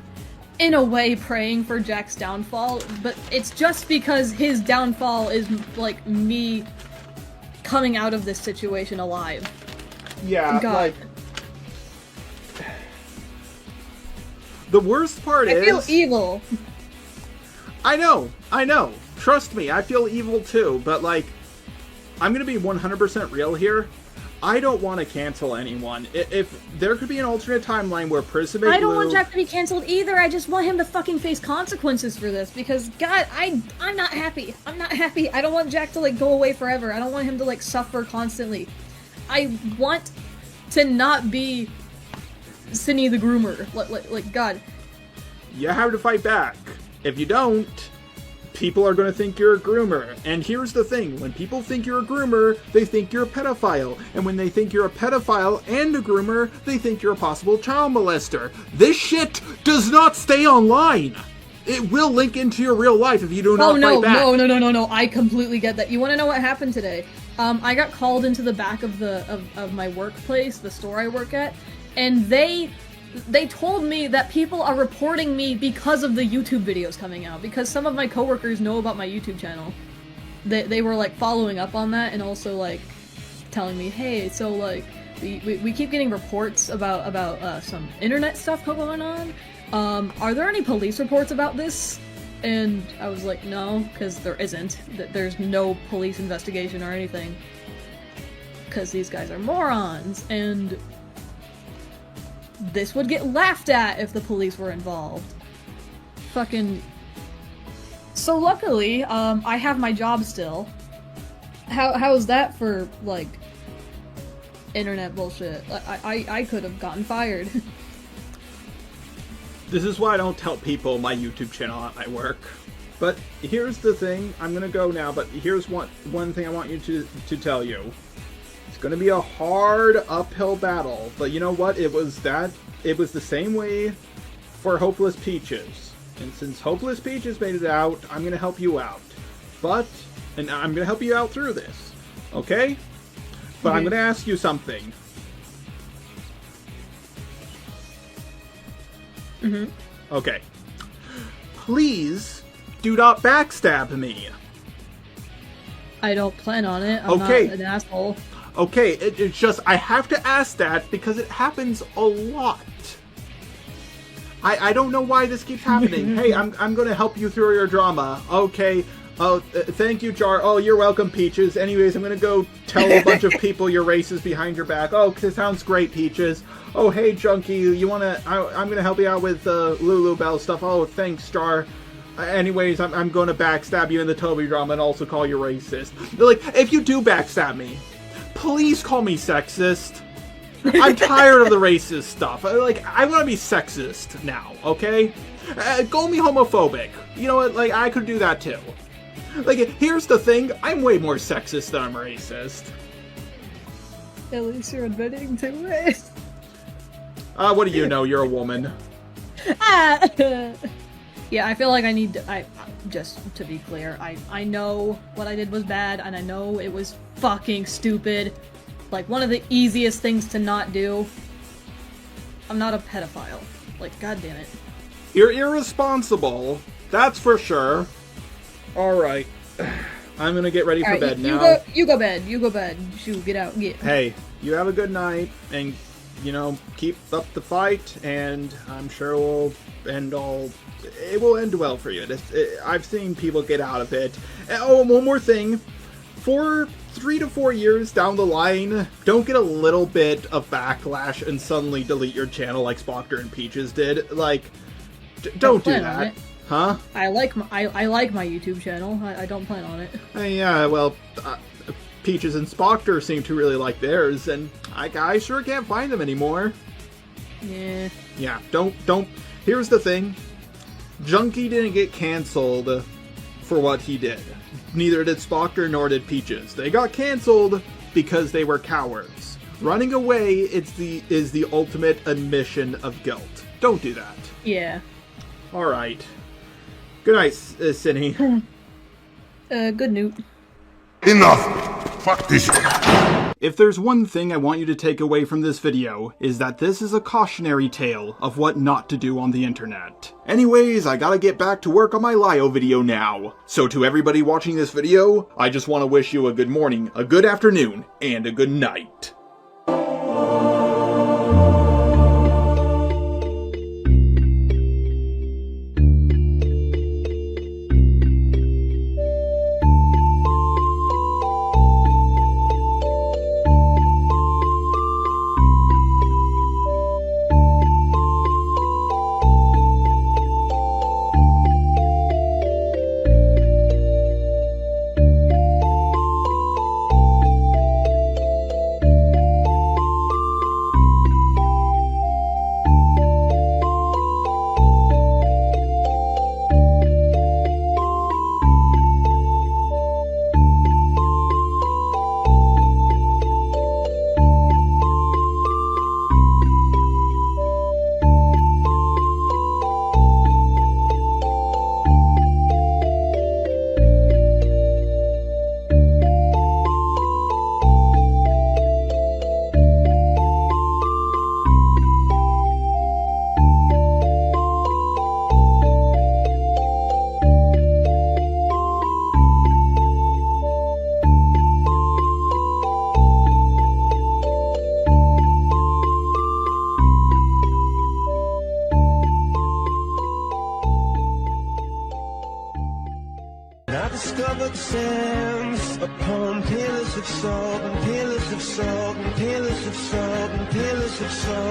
Speaker 1: in a way praying for Jack's downfall, but it's just because his downfall is, like, me coming out of this situation alive.
Speaker 2: Yeah,
Speaker 1: God.
Speaker 2: like... The worst part is...
Speaker 1: I feel evil.
Speaker 2: I know. Trust me, I feel evil too, but, like, I'm gonna be 100% real here. I don't want to cancel anyone. If there could be an alternate timeline where Prism
Speaker 1: I don't want Jack to be cancelled either. I just want him to fucking face consequences for this because, God, I'm not happy. I'm not happy. I don't want Jack to, like, go away forever. I don't want him to, like, suffer constantly. I want to not be Cinny the groomer. Like, God.
Speaker 2: You have to fight back. If you don't, people are going to think you're a groomer. And here's the thing, when people think you're a groomer, they think you're a pedophile. And when they think you're a pedophile and a groomer, they think you're a possible child molester. This shit does not stay online. It will link into your real life if you do not fight back.
Speaker 1: No. I completely get that. You want to know what happened today? I got called into the back of of my workplace, the store I work at, and they told me that people are reporting me because of the YouTube videos coming out, because some of my coworkers know about my YouTube channel. They were, like, following up on that and also, like, telling me, hey, so, like, we keep getting reports about some internet stuff going on. Are there any police reports about this? And I was like, no, because there isn't. There's no police investigation or anything. Because these guys are morons, and this would get laughed at if the police were involved. Fucking... So luckily, I have my job still. How is that for, like, internet bullshit? I could have gotten fired.
Speaker 2: This is why I don't tell people my YouTube channel at my work. But here's the thing, I'm gonna go now, but here's one thing I want you to tell you. It's gonna be a hard uphill battle, but you know what? It was the same way for Hopeless Peaches. And since Hopeless Peaches made it out, I'm gonna help you out. And I'm gonna help you out through this, okay? But I'm gonna ask you something. Okay. Please do not backstab me.
Speaker 1: I don't plan on it. I'm
Speaker 2: Okay.
Speaker 1: not an asshole.
Speaker 2: Okay, it's just, I have to ask that because it happens a lot. I don't know why this keeps happening. Hey, I'm gonna help you through your drama. Okay. Oh, thank you, Jar. Oh, you're welcome, Peaches. Anyways, I'm gonna go tell a bunch of people you're racist behind your back. Oh, it sounds great, Peaches. Oh, hey, Junkie, you wanna... I'm gonna help you out with Lulu Bell stuff. Oh, thanks, Jar. Anyways, I'm gonna backstab you in the Toby drama and also call you racist. Like, if you do backstab me, please call me sexist. I'm tired of the racist stuff. Like, I want to be sexist now, okay? Call me homophobic. You know what? Like, I could do that too. Like, here's the thing. I'm way more sexist than I'm racist.
Speaker 1: At least you're admitting to it.
Speaker 2: What do you know? You're a woman.
Speaker 1: Yeah, I feel like I need to, just to be clear, I know what I did was bad, and I know it was fucking stupid. Like, one of the easiest things to not do. I'm not a pedophile. Like, goddamn it.
Speaker 2: You're irresponsible. That's for sure. Alright. I'm gonna get ready for bed now.
Speaker 1: You go bed. You go bed. Shoot, get out. Get.
Speaker 2: Hey, you have a good night, and, you know, keep up the fight, and I'm sure it will end well for you. I've seen people get out of it. Oh, one more thing. For 3 to 4 years down the line, don't get a little bit of backlash and suddenly delete your channel like Spockter and Peaches did. Like, don't do that. Huh?
Speaker 1: I like my YouTube channel. I don't plan on it.
Speaker 2: Yeah, well, Peaches and Spockter seem to really like theirs, and I sure can't find them anymore.
Speaker 1: Yeah.
Speaker 2: Yeah, don't. Here's the thing. Junkie didn't get canceled for what he did. Neither did Spocker nor did Peaches. They got canceled because they were cowards. Running away is the ultimate admission of guilt. Don't do that.
Speaker 1: Yeah.
Speaker 2: Alright. Good night, Cinny.
Speaker 1: Good Newt.
Speaker 4: Enough! Fuck this.
Speaker 2: If there's one thing I want you to take away from this video, is that this is a cautionary tale of what not to do on the internet. Anyways, I gotta get back to work on my Lio video now. So to everybody watching this video, I just want to wish you a good morning, a good afternoon, and a good night.
Speaker 16: I discovered sands upon pillars of salt and pillars of salt and pillars of salt and pillars of salt.